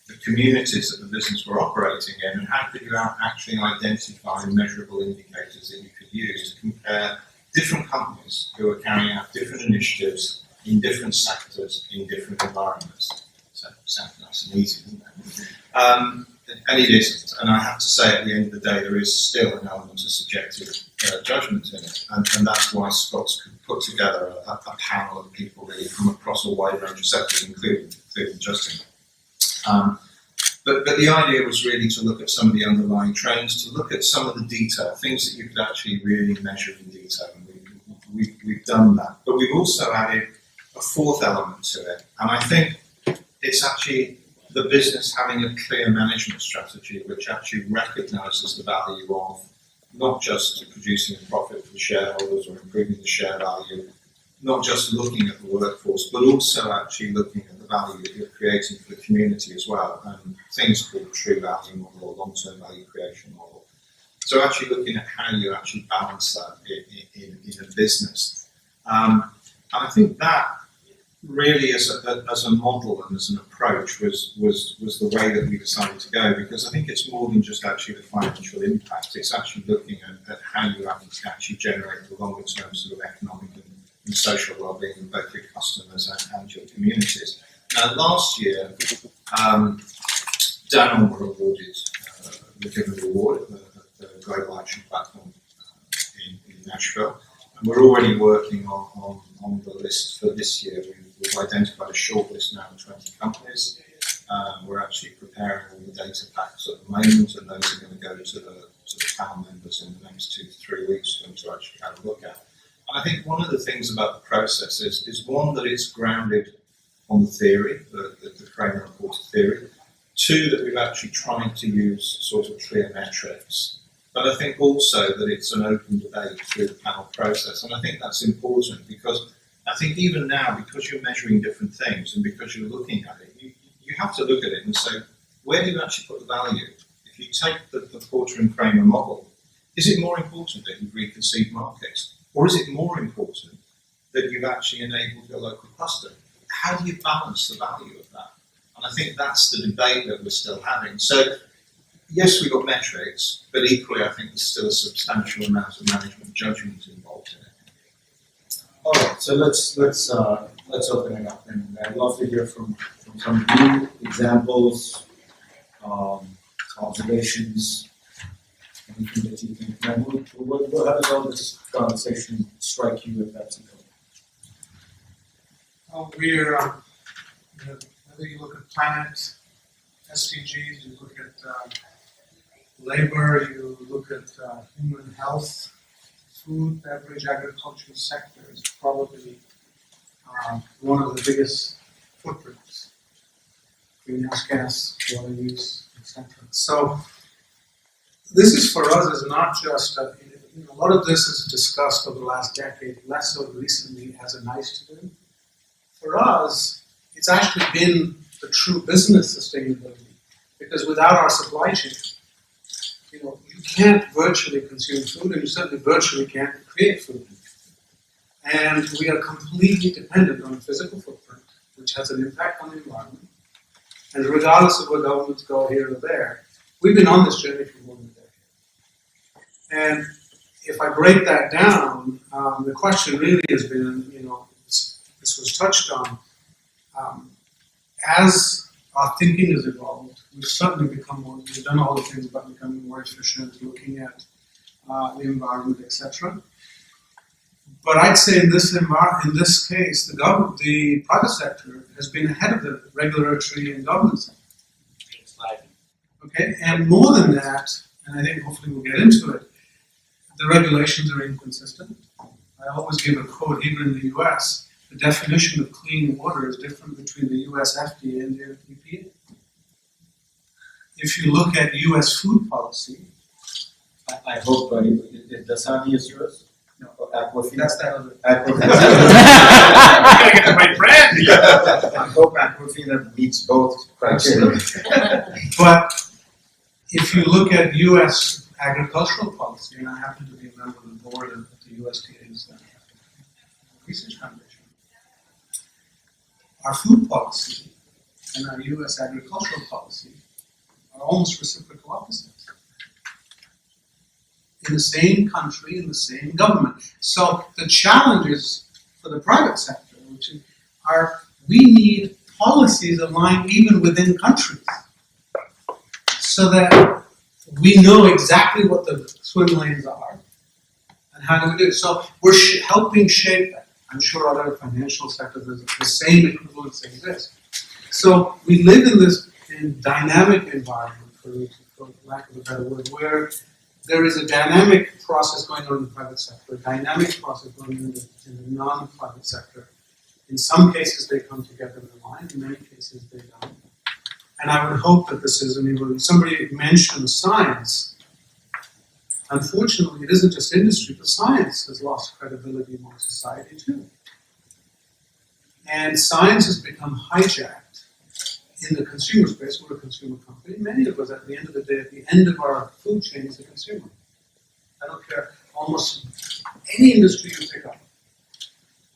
the communities that the business were operating in? And how could you actually identify measurable indicators that you could use to compare different companies who are carrying out different initiatives in different sectors, in different environments? So it sounds nice and easy, doesn't it? And it isn't. And I have to say, at the end of the day, there is still an element of subjective judgment in it. And that's why Scott's put together a panel of people really from across a wide range of sectors, including Justin. But the idea was really to look at some of the underlying trends, to look at some of the detail, things that you could actually really measure in detail. And we've done that. But we've also added a 4th element to it. And I think it's actually the business having a clear management strategy which actually recognises the value of not just producing a profit for the shareholders or improving the share value, not just looking at the workforce, but also actually looking at the value that you're creating for the community as well, and things called true value model or long-term value creation model. So actually looking at how you actually balance that in a business. And I think that really as a model and as an approach was the way that we decided to go, because I think it's more than just actually the financial impact. It's actually looking at how you actually generate the longer term sort of economic and social well-being of both your customers and your communities. Now last year, Danone were awarded, were given the award at the Global Action Platform in Nashville, and we're already working on the list for this year. We've identified a short list now of 20 companies. We're actually preparing all the data packs at the moment, and those are going to go to the panel members in the next 2 to 3 weeks for them to actually have a look at. And I think one of the things about the process is one, that it's grounded on the theory, the Kramer and Porter theory. 2, that we've actually tried to use sort of clear metrics. But I think also that it's an open debate through the panel process. And I think that's important, because I think even now, because you're measuring different things and because you're looking at it, you have to look at it and say, where do you actually put the value? If you take the Porter and Kramer model, is it more important that you've reconceived markets? Or is it more important that you've actually enabled your local cluster? How do you balance the value of that? And I think that's the debate that we're still having. So yes, we've got metrics, but equally I think there's still a substantial amount of management judgment involved in it. All right, so let's open it up, and I'd love to hear from some of you, examples, observations, anything that you think. Now, how does all this conversation strike you, if that's okay? We're, whether you look at planet, SDGs, you look at labor, you look at human health, food, beverage, agricultural sector is probably one of the biggest footprints. Greenhouse gas, water use, etc. So this is for us is not just a lot of this is discussed over the last decade, less so recently as a nice to do. For us, it's actually been the true business sustainability, because without our supply chain, you can't virtually consume food, and you certainly virtually can't create food. And we are completely dependent on a physical footprint, which has an impact on the environment. And regardless of where governments go here or there, we've been on this journey for more than a decade. And if I break that down, the question really has been, this was touched on, as our thinking has evolved, we've certainly we've done all the things about becoming more efficient, looking at the environment, etc. But I'd say in this case, the private sector has been ahead of the regulatory and government sector. Okay, and more than that, and I think hopefully we'll get into it, the regulations are inconsistent. I always give a quote, even in the US, the definition of clean water is different between the US FDA and the EPA. If you look at US food policy, I hope Dasani is yours? No. Aquafina? that's that other. Aquafina. gotta get the right brand. I hope Aquafina meets both criteria. But if you look at US agricultural policy, and I happen to be a member of the board of the USDA's Research Foundation, our food policy and our US agricultural policy are almost reciprocal opposites. In the same country, in the same government. So the challenges for the private sector, which are, we need policies aligned even within countries, so that we know exactly what the swim lanes are and how do we do it. So we're helping shape that. I'm sure other financial sectors, the same equivalence exists. So we live in this dynamic environment, for lack of a better word, where there is a dynamic process going on in the private sector, a dynamic process going on in the non-private sector. In some cases, they come together in line. In many cases, they don't. And I would hope that this is an evolution. Somebody mentioned science. Unfortunately, it isn't just industry, but science has lost credibility among society too. And science has become hijacked in the consumer space. We're a consumer company. Many of us, at the end of the day, at the end of our food chain, is a consumer. I don't care, almost any industry you pick up,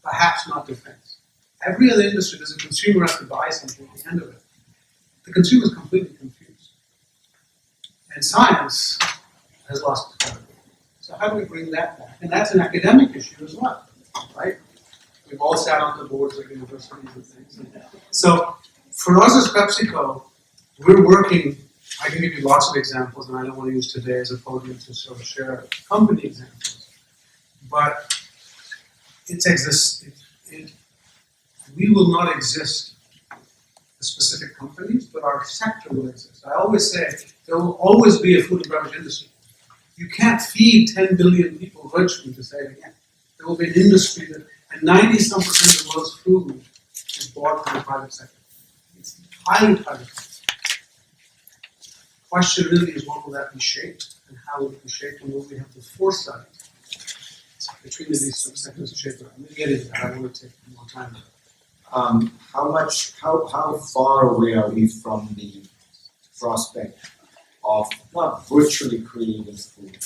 perhaps not defense. Every other industry, there's a consumer has to buy something at the end of it. The consumer is completely confused. And science has lost its credibility. So how do we bring that back? And that's an academic issue as well, right? We've all sat on the boards of universities and things. So for us as PepsiCo, we're working, I can give you lots of examples, and I don't want to use today as a podium to sort of share company examples. But we will not exist as specific companies, but our sector will exist. I always say there will always be a food and beverage industry. You can't feed 10 billion people virtually, to say it again. There will be an industry that, and 90-some% of the world's food is bought from the private sector. It's highly privatized. The question really is, what will that be shaped, and how will it be shaped, and will we have the foresight between these two sectors to shape it? I'm going to get into that. I don't want to take more time. How far away are we from the prospect of not virtually creating food,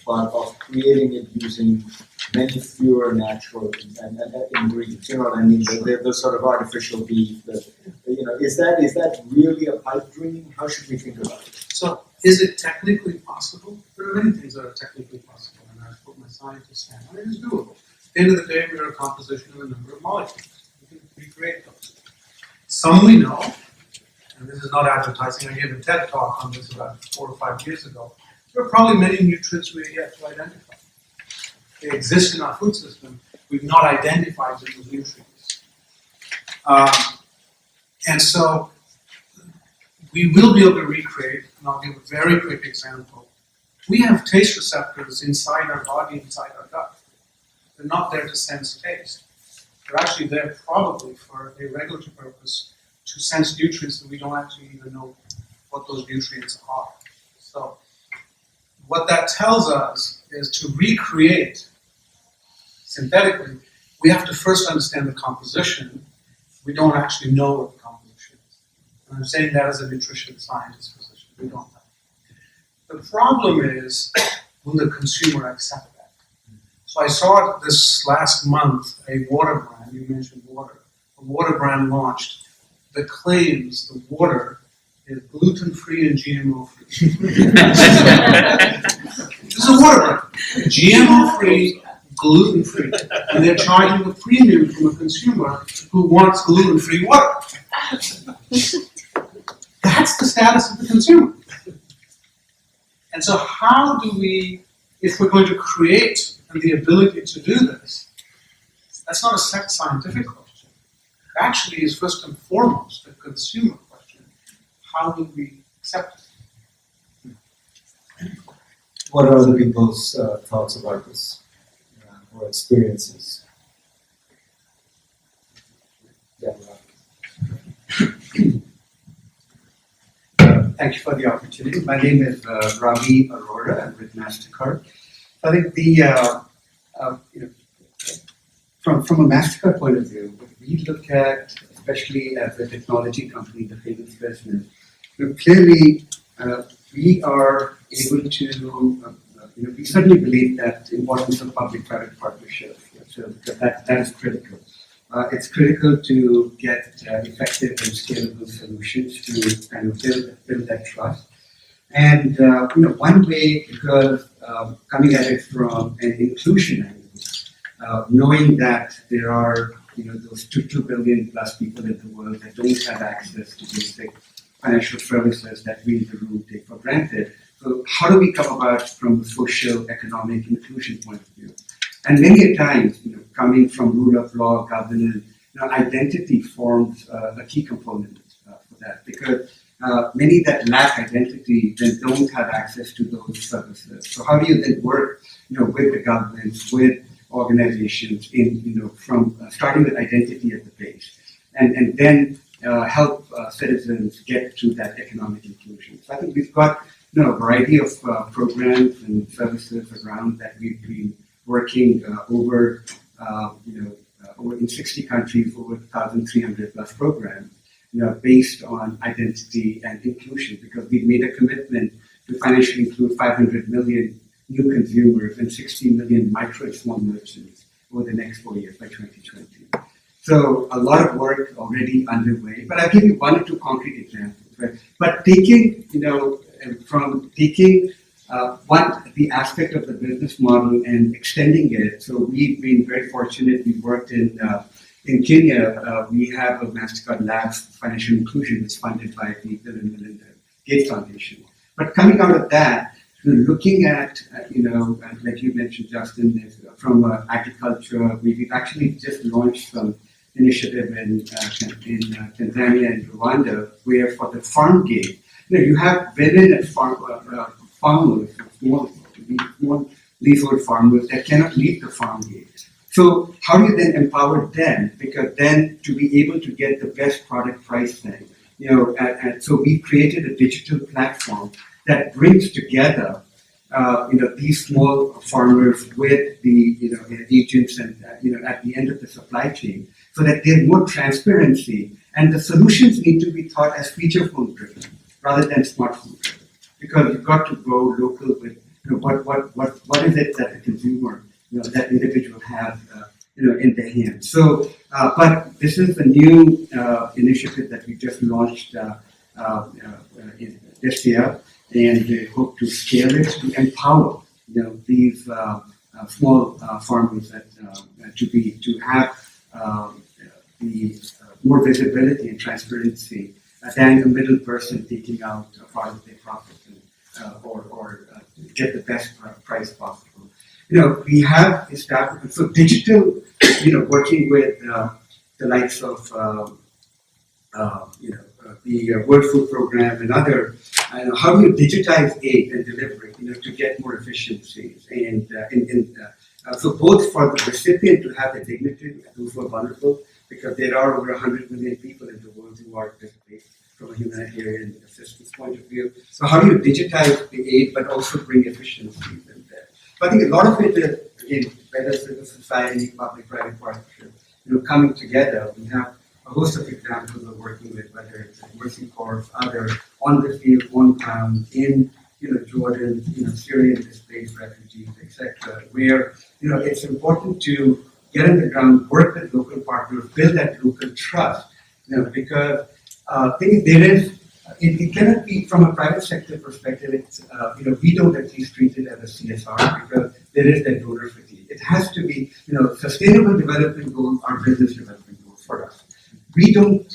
but of creating it using many fewer natural ingredients? You know what I mean? The sort of artificial beef. Is that really a pipe dream? How should we think about it? So, is it technically possible? There are many things that are technically possible, and I put my scientists down. It is doable. At the end of the day, we are a composition of a number of molecules. We can recreate those. Some we know, and this is not advertising. I gave a TED talk on this about 4 or 5 years ago. There are probably many nutrients we have yet to identify. They exist in our food system. We've not identified them as nutrients. And so we will be able to recreate, and I'll give a very quick example. We have taste receptors inside our body, inside our gut. They're not there to sense taste. They're actually there probably for a regulatory purpose to sense nutrients that we don't actually even know what those nutrients are. So what that tells us is to recreate synthetically, we have to first understand the composition. We don't actually know what the composition is. And I'm saying that as a nutrition scientist position. We don't know. The problem is, will the consumer accept that? So I saw this last month, a water brand, you mentioned water, a water brand launched that claims the water is gluten-free and GMO-free. This is a water brand, GMO-free, gluten-free, and they're charging a premium from a consumer who wants gluten-free water. That's the status of the consumer. And so how do we, if we're going to create the ability to do this, that's not a scientific question. It actually is first and foremost a consumer question. How do we accept it? What are other people's thoughts about this or experiences? Yeah. Thank you for the opportunity. My name is Ravi Arora. I'm with MasterCard. I think from a MasterCard point of view, what we look at, especially as a technology company, the payments business, clearly we are able to, we certainly believe that the importance of public-private partnerships. So that is critical. It's critical to get effective and scalable solutions to kind of build that trust. And one way, because coming at it from an inclusion angle, knowing that there are those 2 billion plus people in the world that don't have access to basic financial services that we in the room take for granted. So how do we come about from a social economic inclusion point of view? And many a times, coming from rule of law, governance, identity forms a key component for that, because many that lack identity then don't have access to those services. So how do you then work, with the governments, with organizations from starting with identity at the base, and then help citizens get to that economic inclusion. So I think we've got a variety of programs and services around that we've been working over in 60 countries, over 1,300 plus programs, based on identity and inclusion, because we've made a commitment to financially include 500 million new consumers and 60 million micro and small merchants over the next 4 years by 2020. So a lot of work already underway, but I'll give you one or two concrete examples, right? But taking the aspect of the business model and extending it. So we've been very fortunate. We worked in Kenya. We have a MasterCard Labs Financial Inclusion that's funded by the Bill and Melinda Gates Foundation. But coming out of that, looking at, like you mentioned, Justin, from agriculture, we've actually just launched some initiative in Tanzania and Rwanda, where for the farm gate, you have women and farmers, small leasehold farmers that cannot leave the farm gate. So how do you then empower them? Because then to be able to get the best product pricing, so we created a digital platform that brings together, these small farmers with the, agents and, at the end of the supply chain, so that there's more transparency, and the solutions need to be thought as feature phone driven rather than smartphone driven. Because you've got to go local with what is it that the consumer, that individual has, in their hands. So, but this is the new initiative that we just launched this year, and we hope to scale it to empower, these small farmers that to have the more visibility and transparency than a middle person taking out a part of their profit or get the best price possible. We have established, so digital, working with the likes of, the World Food Program and other, how do you digitize aid and delivery, to get more efficiencies and so both for the recipient to have the dignity, those who are vulnerable, because there are over 100 million people in the world who are displaced from a humanitarian assistance point of view. So how do you digitize the aid but also bring efficiencies in there? So I think a lot of it is, again, whether civil society, public-private partnership, coming together. We have a host of examples of working with, whether it's Mercy Corps, other on the field, on ground, in Jordan, Syrian displaced refugees, etc., where it's important to get on the ground, work with local partners, build that local trust, because it cannot be from a private sector perspective. It's we don't at least treat it as a CSR because there is that donor fatigue. It has to be sustainable development goals are business development goals for us. We don't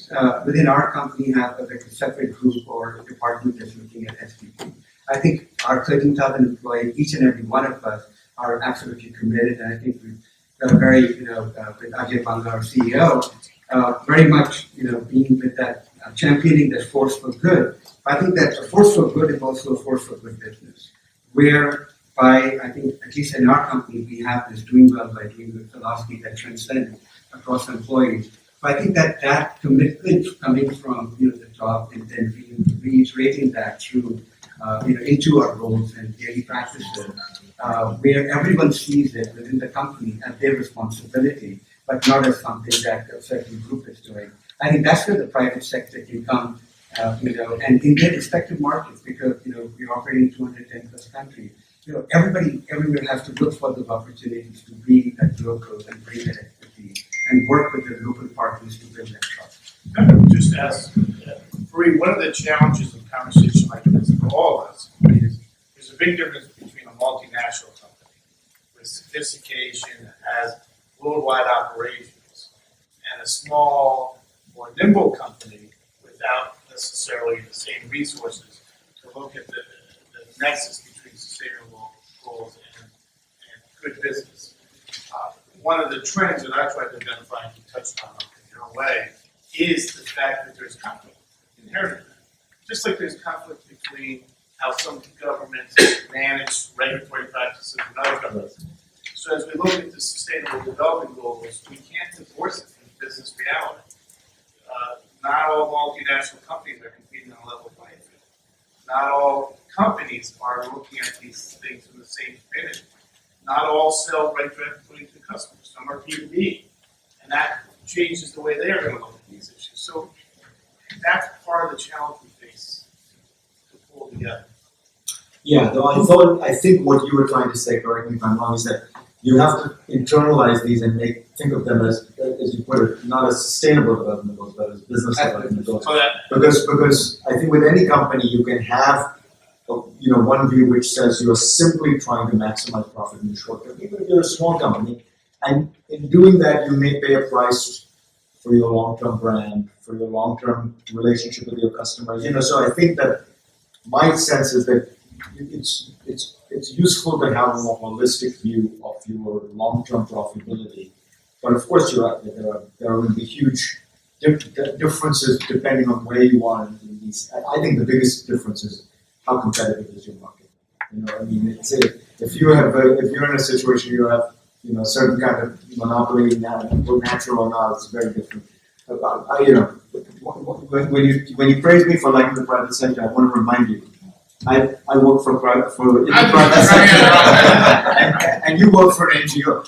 within our company have a separate group or a department that's looking at SDGs. I think our 13,000 employees, each and every one of us, are absolutely committed, and I think we've got a very with Ajay Banga, our CEO, very much being with that. Championing that force for good. I think that a force for good is also a force for good business, whereby I think, at least in our company, we have this doing well by doing good philosophy that transcends across employees. So I think that commitment coming from the top and then reiterating that through into our roles and daily practices, where everyone sees it within the company as their responsibility, but not as something that a certain group is doing. I think that's where the private sector can come, and in their respective markets, because we're operating in 210 plus countries. Everybody everywhere has to look for those opportunities to bring that local and bring that expertise and work with the local partners to build that trust. I would just ask, Fareed, one of the challenges of a conversation like this for all of us is there's a big difference between a multinational company with sophistication that has worldwide operations and a small, more nimble company without necessarily the same resources to look at the nexus between sustainable goals and good business. One of the trends that I tried to identify, and you touched on in your own way, is the fact that there's conflict inherent in that. Just like there's conflict between how some governments manage regulatory practices and other governments. So as we look at the sustainable development goals, we can't divorce it from business reality. Not all multinational companies are competing on a level playing field. Not all companies are looking at these things from the same vantage point. Not all sell right directly to customers. Some are B2B, and that changes the way they are going to look at these issues. So that's part of the challenge we face to pull together. Yeah, though I think what you were trying to say, correct me if I'm wrong, is that you have to internalize these and think of them as you put it, not as sustainable development goals, but as business development goals. Because I think with any company you can have one view which says you're simply trying to maximize profit in the short term, even if you're a small company, and in doing that you may pay a price for your long-term brand, for your long-term relationship with your customers. So I think that my sense is that it's useful to have a more holistic view of your long-term profitability. But of course, you're right, there are going to be huge differences depending on where you are in these. I think the biggest difference is how competitive is your market. If you're in a situation you have a certain kind of monopoly, natural or not, it's very different. When you praise me for liking the private sector, I want to remind you. I work for the private sector, and you work for an NGO.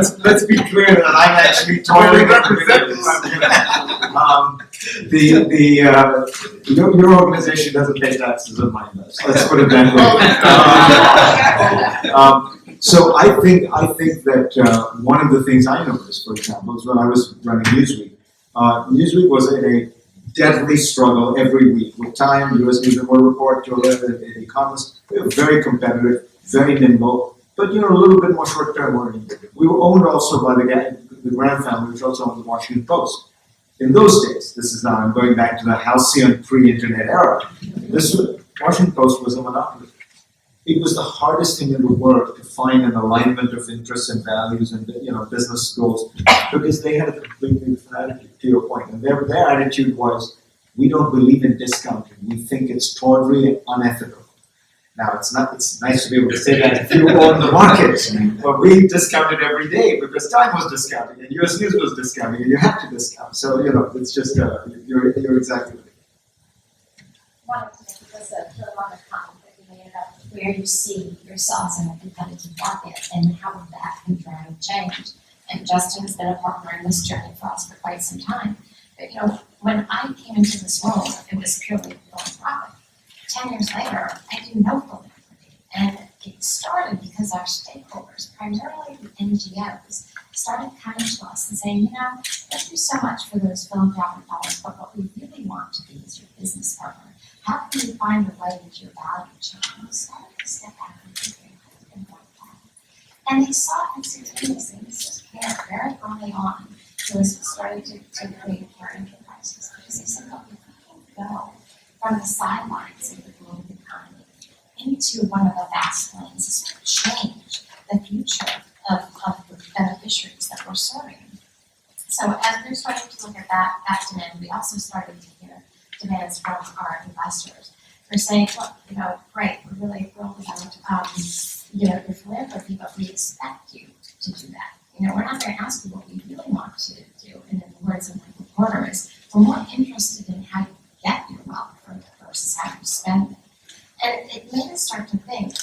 So let's be clear that I'm actually toiling at your organization doesn't pay taxes on mine does. Let's put it that way. So I think that one of the things I noticed, for example, is when I was running Newsweek. Newsweek was in a deadly struggle every week. With Time, US News and World Report, The Economist. We were very competitive, very nimble, but a little bit more short-term oriented. We were owned also by the Graham family, which also owned the Washington Post. In those days, I'm going back to the halcyon pre-internet era. Washington Post was a monopoly. It was the hardest thing in the world to find an alignment of interests and values and business goals, because they had a completely different attitude, to your point. And their attitude was, we don't believe in discounting. We think it's tawdry and unethical. Now, it's nice to be able to say that if you own the market, but we discounted every day because Time was discounting and US News was discounting and you had to discount. So, it's just, you're exactly right. Wanted to make this a comment that you made about where you see yourselves in a competitive market and how that can drive change. And Justin has been a partner in this journey for us for quite some time. But when I came into this role, it was purely philanthropic. 10 years later, I do no philanthropy. And it started because our stakeholders, primarily the NGOs, started coming to us and saying, you know, thank you so much for those philanthropic dollars, but what we really want to be is your business partner. How can we find a way into your value chain? And we started to step back and think, how do we work that? And they saw instantaneously, this was clear very early on, was starting to create care enterprises. Because they said, look, if we can go from the sidelines of the global economy into one of the fast lanes, this will change the future of the beneficiaries that we're serving. So as we're starting to look at that demand, we also started to hear demands from our investors. They're saying, look, you know, great, we're really thrilled about you know, your philanthropy, but we expect you to do that. You know, we're not going to ask you what we really want to do. And in the words of Michael Porter, is we're more interested in how you get your wealth versus how you spend it. And it made us start to think,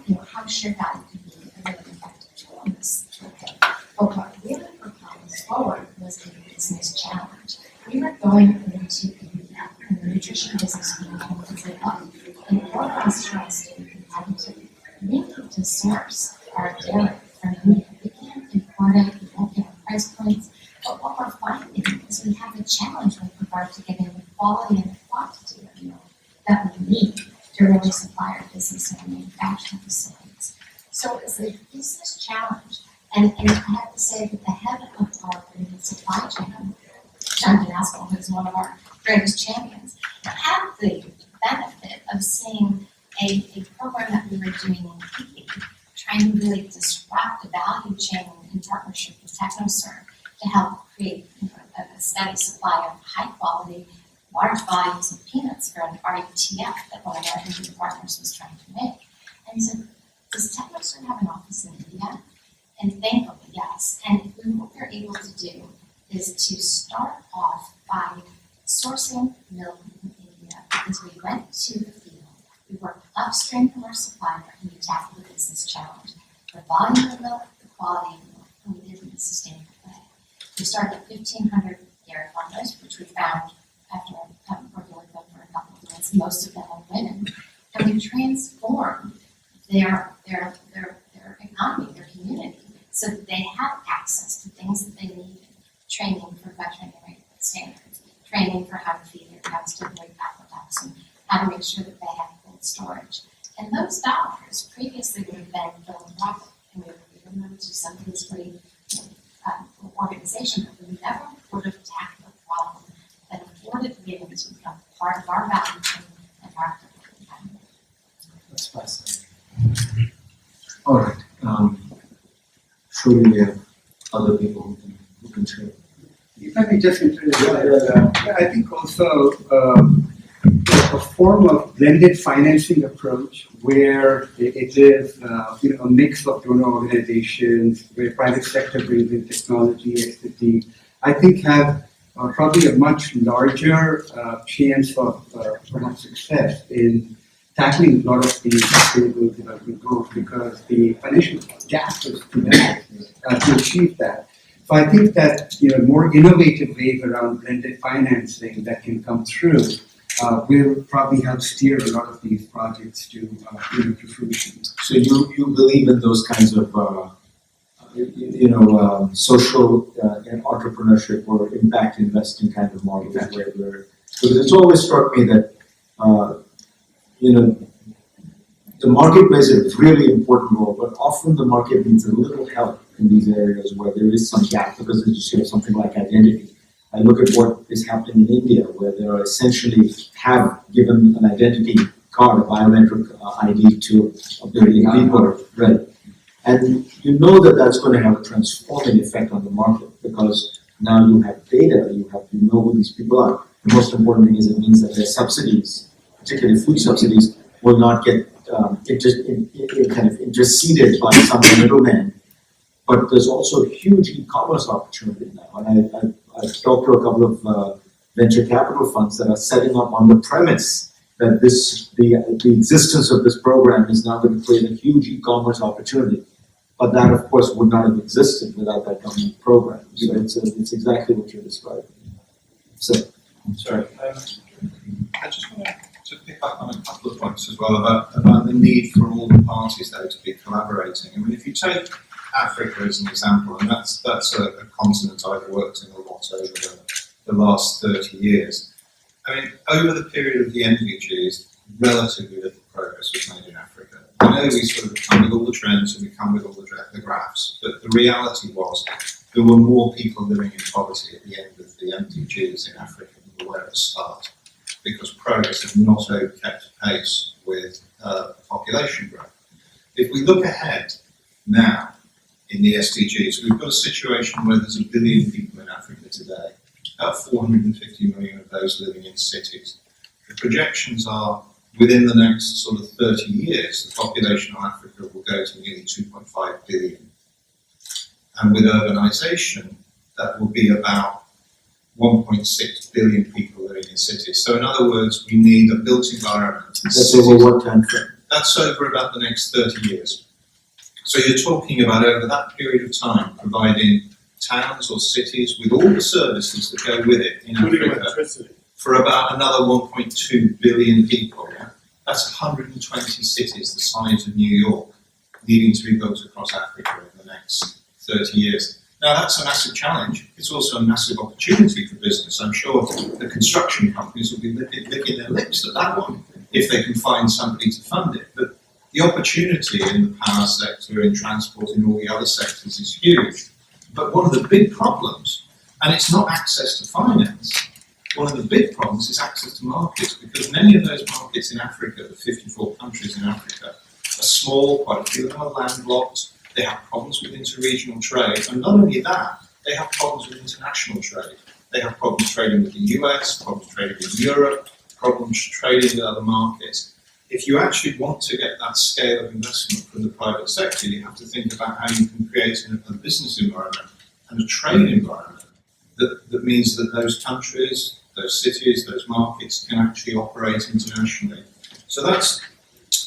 you know, how shared value can be a really effective tool in this toolkit. But what really propelled us forward was a business challenge. We were going into India, and the nutrition business being able to take up. And for us to stay competitive, we need to source our dairy from India. We can't import it, we won't get our price points. But what we're finding is we have a challenge with regard to getting the quality and the quantity of milk that we need to really supply our business and manufacturing facilities. So it's a business challenge. And I have to say that the head of our supply chain, John D'Asco, who's one of our greatest champions, had the benefit of seeing a program that we were doing in Kiki, trying to really disrupt the value chain in partnership with TechnoServe to help create, you know, a steady supply of high quality, large volumes of peanuts for an RUTF that one of our Indian partners was trying to make. And he said, does TechnoServe have an office in India? And thankfully, yes. And what we're able to do is to start off by sourcing milk in India, because we went to the field, we worked upstream from our supplier, and we tackled the business challenge. The volume of milk, the quality of milk, and we did it in a sustainable way. We started at 1,500 dairy farmers, which we found after working with them for a couple of months, most of them are women, and we transformed their economy, their community, so that they had access to things that they needed, training for veterinary standards, training for how to feed their cows to avoid aflatoxin, how to make sure that they had cold storage. And those dollars previously would have been philanthropic, and we would have given them to some of these great organizations, but we never would have tackled the problem that afforded women to become part of our value chain and our economy. That's fascinating. All right. Surely we have other people who can share. Let me just introduce I think also a form of blended financing approach where it is you know, a mix of donor organizations, where private sector brings in technology, expertise, I think have probably a much larger chance of perhaps success in tackling a lot of these sustainable development goals, because the financial gap is too big to achieve that. So I think that, you know, more innovative ways around blended financing that can come through will probably help steer a lot of these projects to to fruition. So you believe in those kinds of social and entrepreneurship or impact investing kind of models, where because it's always struck me that the market plays a really important role, but often the market needs a little help in these areas where there is some gap, because it's just something like identity. I look at what is happening in India, where they are essentially have given an identity card, a biometric ID to a billion people, right? And you know that that's going to have a transforming effect on the market, because now you have data, you know who these people are. The most important thing is it means that their subsidies, particularly food subsidies, will not get kind of interceded by some middleman. But there's also a huge e-commerce opportunity now, and I've talked to a couple of venture capital funds that are setting up on the premise that the existence of this program is now going to create a huge e-commerce opportunity. But that, of course, would not have existed without that government program. So it's exactly what you're describing. So, Sorry, I just want to pick up on a couple of points as well about the need for all the parties there to be collaborating. I mean, if you take Africa as an example, and that's a continent I've worked in a lot over the last 30 years. I mean, over the period of the SDGs, relatively little progress was made in Africa. I know we sort of come with all the trends and we come with all the graphs, but the reality was there were more people living in poverty at the end of the SDGs in Africa than there were at the start, because progress had not kept pace with population growth. If we look ahead now in the SDGs, we've got a situation where there's 1 billion people in Africa today, about 450 million of those living in cities. The projections are within the next sort of 30 years, the population of Africa will go to nearly 2.5 billion. And with urbanisation, that will be about 1.6 billion people living in cities. So in other words, we need a built environment. That's over what time frame? That's over about the next 30 years. So you're talking about over that period of time providing towns or cities with all the services that go with it in Including Africa electricity. for about another 1.2 billion people. Yeah? That's 120 cities the size of New York needing to be built across Africa in the next 30 years. Now that's a massive challenge. It's also a massive opportunity for business. I'm sure the construction companies will be licking their lips at that one if they can find somebody to fund it. But the opportunity in the power sector, in transport, in all the other sectors is huge. But one of the big problems, and it's not access to finance, one of the big problems is access to markets, because many of those markets in Africa, the 54 countries in Africa, are small, quite a few of them are landlocked, they have problems with inter-regional trade, and not only that, they have problems with international trade. They have problems trading with the US, problems trading with Europe, problems trading with other markets. If you actually want to get that scale of investment from the private sector, you have to think about how you can create a business environment and a trade environment that means that those countries, those cities, those markets can actually operate internationally. So that's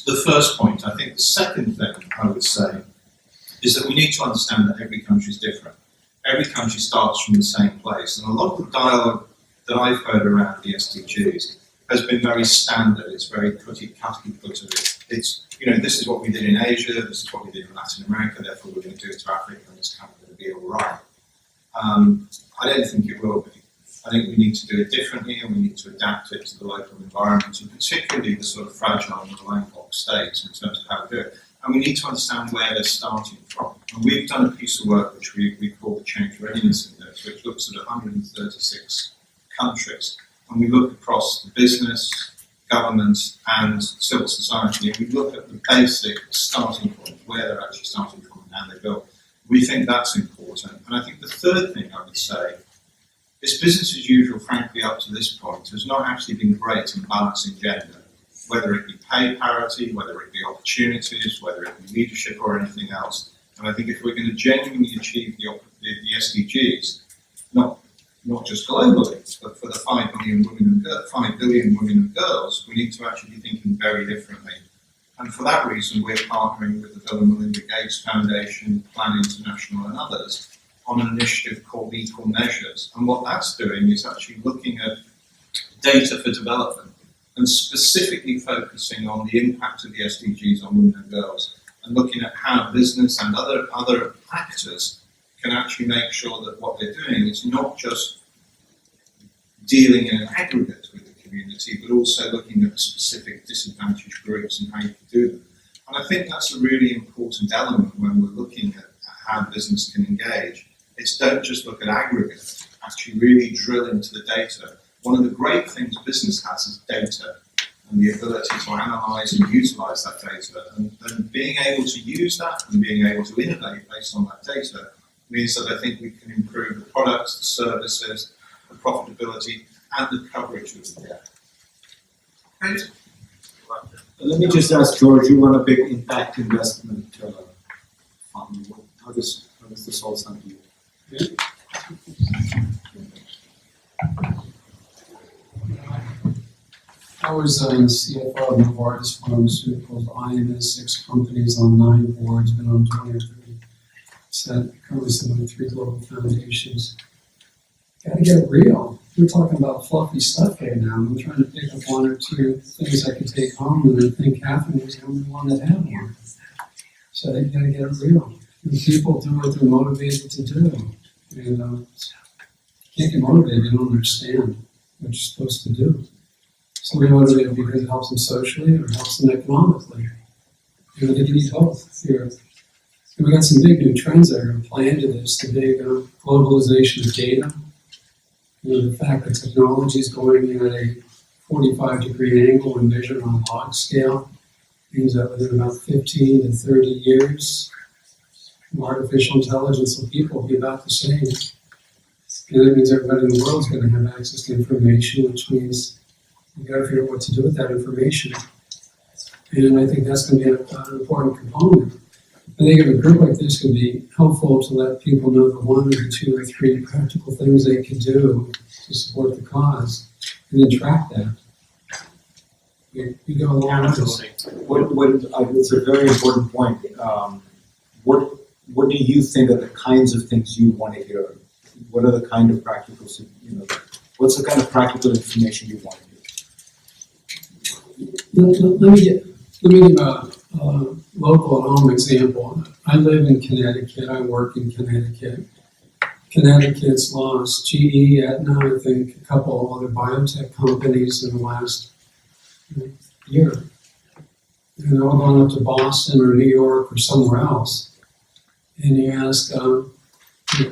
the first point. I think the second thing I would say is that we need to understand that every country is different. Every country starts from the same place, and a lot of the dialogue that I've heard around the SDGs has been very standard. It's very cookie-cutter. It's, you know, this is what we did in Asia, this is what we did in Latin America, therefore we're going to do it to Africa, and it's kind of going to be all right. I don't think it will be. I think we need to do it differently, and we need to adapt it to the local environment, and particularly the sort of fragile and landlocked states in terms of how to do it. And we need to understand where they're starting from. And we've done a piece of work which we call the Change Readiness Index, which looks at 136 countries. And we look across the business, government, and civil society, and we look at the basic starting point, where they're actually starting from and how they build. We think that's important. And I think the third thing I would say is business as usual, frankly, up to this point, has not actually been great in balancing gender, whether it be pay parity, whether it be opportunities, whether it be leadership or anything else. And I think if we're going to genuinely achieve the SDGs, not just globally, but for the 5 billion women and girls, we need to actually be thinking very differently. And for that reason, we're partnering with the Bill and Melinda Gates Foundation, Plan International and others on an initiative called Equal Measures. And what that's doing is actually looking at data for development and specifically focusing on the impact of the SDGs on women and girls, and looking at how business and other actors can actually make sure that what they're doing is not just dealing in an aggregate with the community, but also looking at specific disadvantaged groups and how you can do them. And I think that's a really important element when we're looking at how business can engage. It's don't just look at aggregate, actually really drill into the data. One of the great things business has is data, and the ability to analyse and utilise that data. And being able to use that and being able to innovate based on that data means that I think we can improve the products, the services, the profitability, and the coverage of the data. Great. Let me just ask George, you run a big impact investment fund. How does this all sound to you? I was CFO of Novartis Pharmaceuticals, IMS, 6 companies on 9 boards, been on 20 or 30, currently some of 3 global foundations. Gotta get real. we're talking about fluffy stuff right now. I'm trying to pick up one or two things I could take home, and I think Catherine was the only one that had one. So they gotta get it real. And people do what they're motivated to do. And can't get motivated if you don't understand what you're supposed to do. Somebody motivated because it helps them socially or helps them economically. You know, they need both here. And we got some big new trends that are going to play into this. The big globalization of data. You know, the fact that technology is going at a 45-degree angle when measured on a log scale means that within about 15 to 30 years, artificial intelligence and people will be about the same. And that means everybody in the world is going to have access to information, which means you've got to figure out what to do with that information. And I think that's going to be an important component. I think if a group like this could be helpful to let people know the one or the two or three practical things they can do to support the cause, and then track that. You go along with this. It's a very important point. What do you think are the kinds of things you want to hear? What are the kind of practical, what's the kind of practical information you want to hear? Let me give a local at home example. I live in Connecticut. I work in Connecticut. Connecticut's lost GE, Aetna, I think a couple of other biotech companies in the last year. And they're all going up to Boston or New York or somewhere else. And you ask,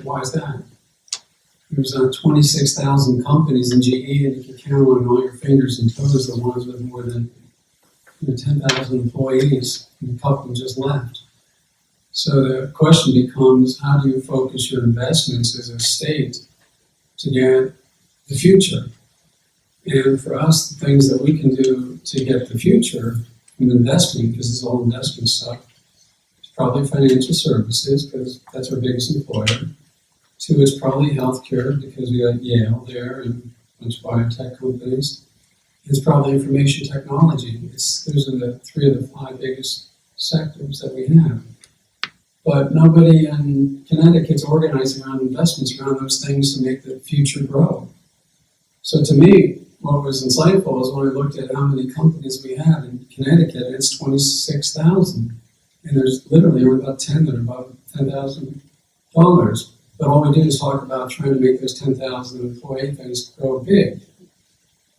why is that? There's 26,000 companies in GE, and you can count on all your fingers and toes the ones with more than 10,000 employees, and a couple just left. So the question becomes, how do you focus your investments as a state to get the future? And for us, the things that we can do to get the future from investment, because it's all investment stuff, it's probably financial services, because that's our biggest employer. Two, it's probably healthcare, because we got Yale there and a bunch of biotech companies. It's probably information technology. Those are the three of the five biggest sectors that we have. But nobody in Connecticut's organizing around investments around those things to make the future grow. So to me, what was insightful is when I looked at how many companies we have in Connecticut, it's 26,000. And there's literally only about 10 that are above $10,000. But all we do is talk about trying to make those 10,000 employee things grow big.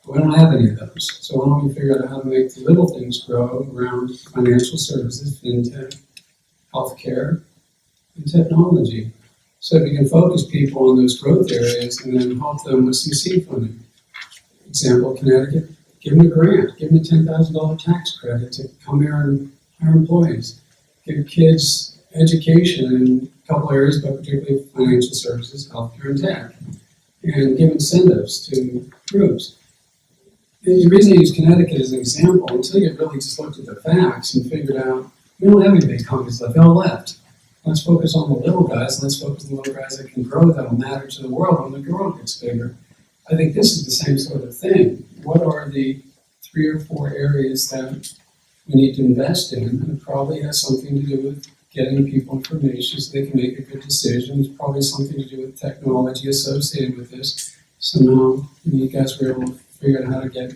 We don't have any of those. So why don't we figure out how to make the little things grow around financial services, fintech, healthcare, and technology. So we can focus people on those growth areas and then help them with some seed funding. Example, Connecticut, give them a grant, give them a $10,000 tax credit to come here and hire employees. Give kids education in a couple areas, but particularly financial services, healthcare, and tech. And give incentives to groups. The reason I use Connecticut as an example, until you really just looked at the facts and figured out, we don't have any big companies left, they all left. Let's focus on the little guys, let's focus on the little guys that can grow, that will matter to the world when the world gets bigger. I think this is the same sort of thing. What are the 3 or 4 areas that we need to invest in? And it probably has something to do with getting people information so they can make a good decision. It's probably something to do with technology associated with this. So now you guys were able to figure out how to get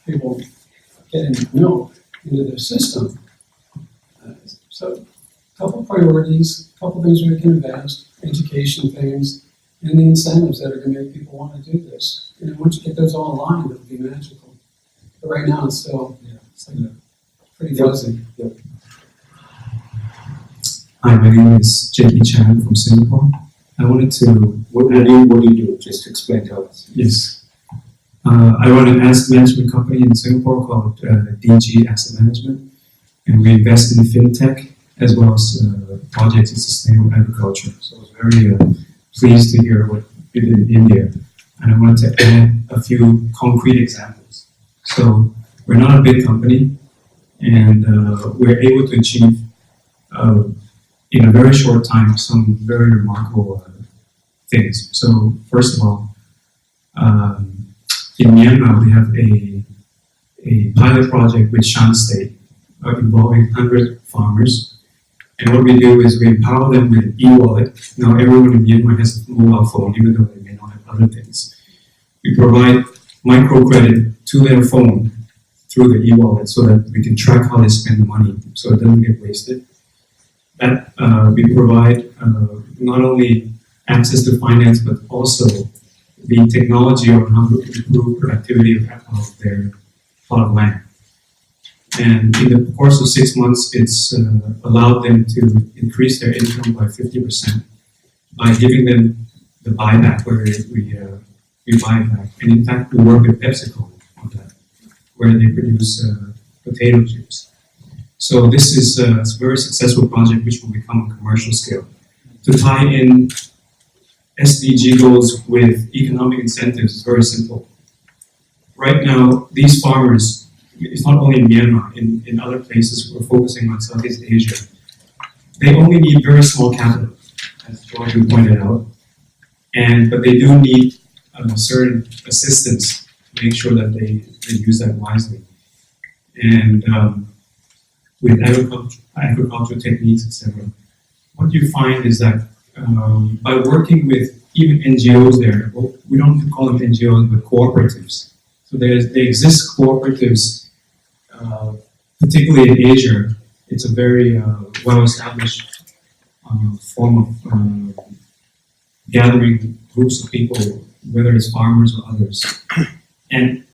people getting milk into their system. So a couple priorities, a couple things we can invest, education things, and the incentives that are going to make people want to do this. And once you get those all aligned, it'll be magical. But right now, it's still pretty fuzzy. Yep. Hi, my name is Jackie Chan from Singapore. I wanted to. What do you do? Just explain to us. Yes. I run an asset management company in Singapore called DG Asset Management, and we invest in fintech as well as projects in sustainable agriculture. So I was very pleased to hear what you did in India, and I wanted to add a few concrete examples. So we're not a big company, and we're able to achieve in a very short time some very remarkable things. So first of all, in Myanmar, we have a pilot project with Shan State involving 100 farmers. And what we do is we empower them with e-wallet. Now everyone in Myanmar has a mobile phone, even though they may not have other things. We provide microcredit to their phone through the e-wallet so that we can track how they spend the money so it doesn't get wasted. That we provide not only access to finance but also the technology on how to improve productivity of their plot of land. And in the course of 6 months, it's allowed them to increase their income by 50% by giving them the buyback where we buy back. And in fact, we work with PepsiCo on that, where they produce potato chips. So this is a very successful project which will become a commercial scale. To tie in SDG goals with economic incentives is very simple. Right now, these farmers, it's not only in Myanmar, in other places, we're focusing on Southeast Asia, they only need very small capital, as Jordan pointed out, but they do need certain assistance to make sure that they use that wisely. And with agricultural techniques, etc. What you find is that by working with even NGOs there, well, we don't call them NGOs, but cooperatives. So there exist cooperatives, particularly in Asia. It's a very well-established form of gathering groups of people, whether it's farmers or others. And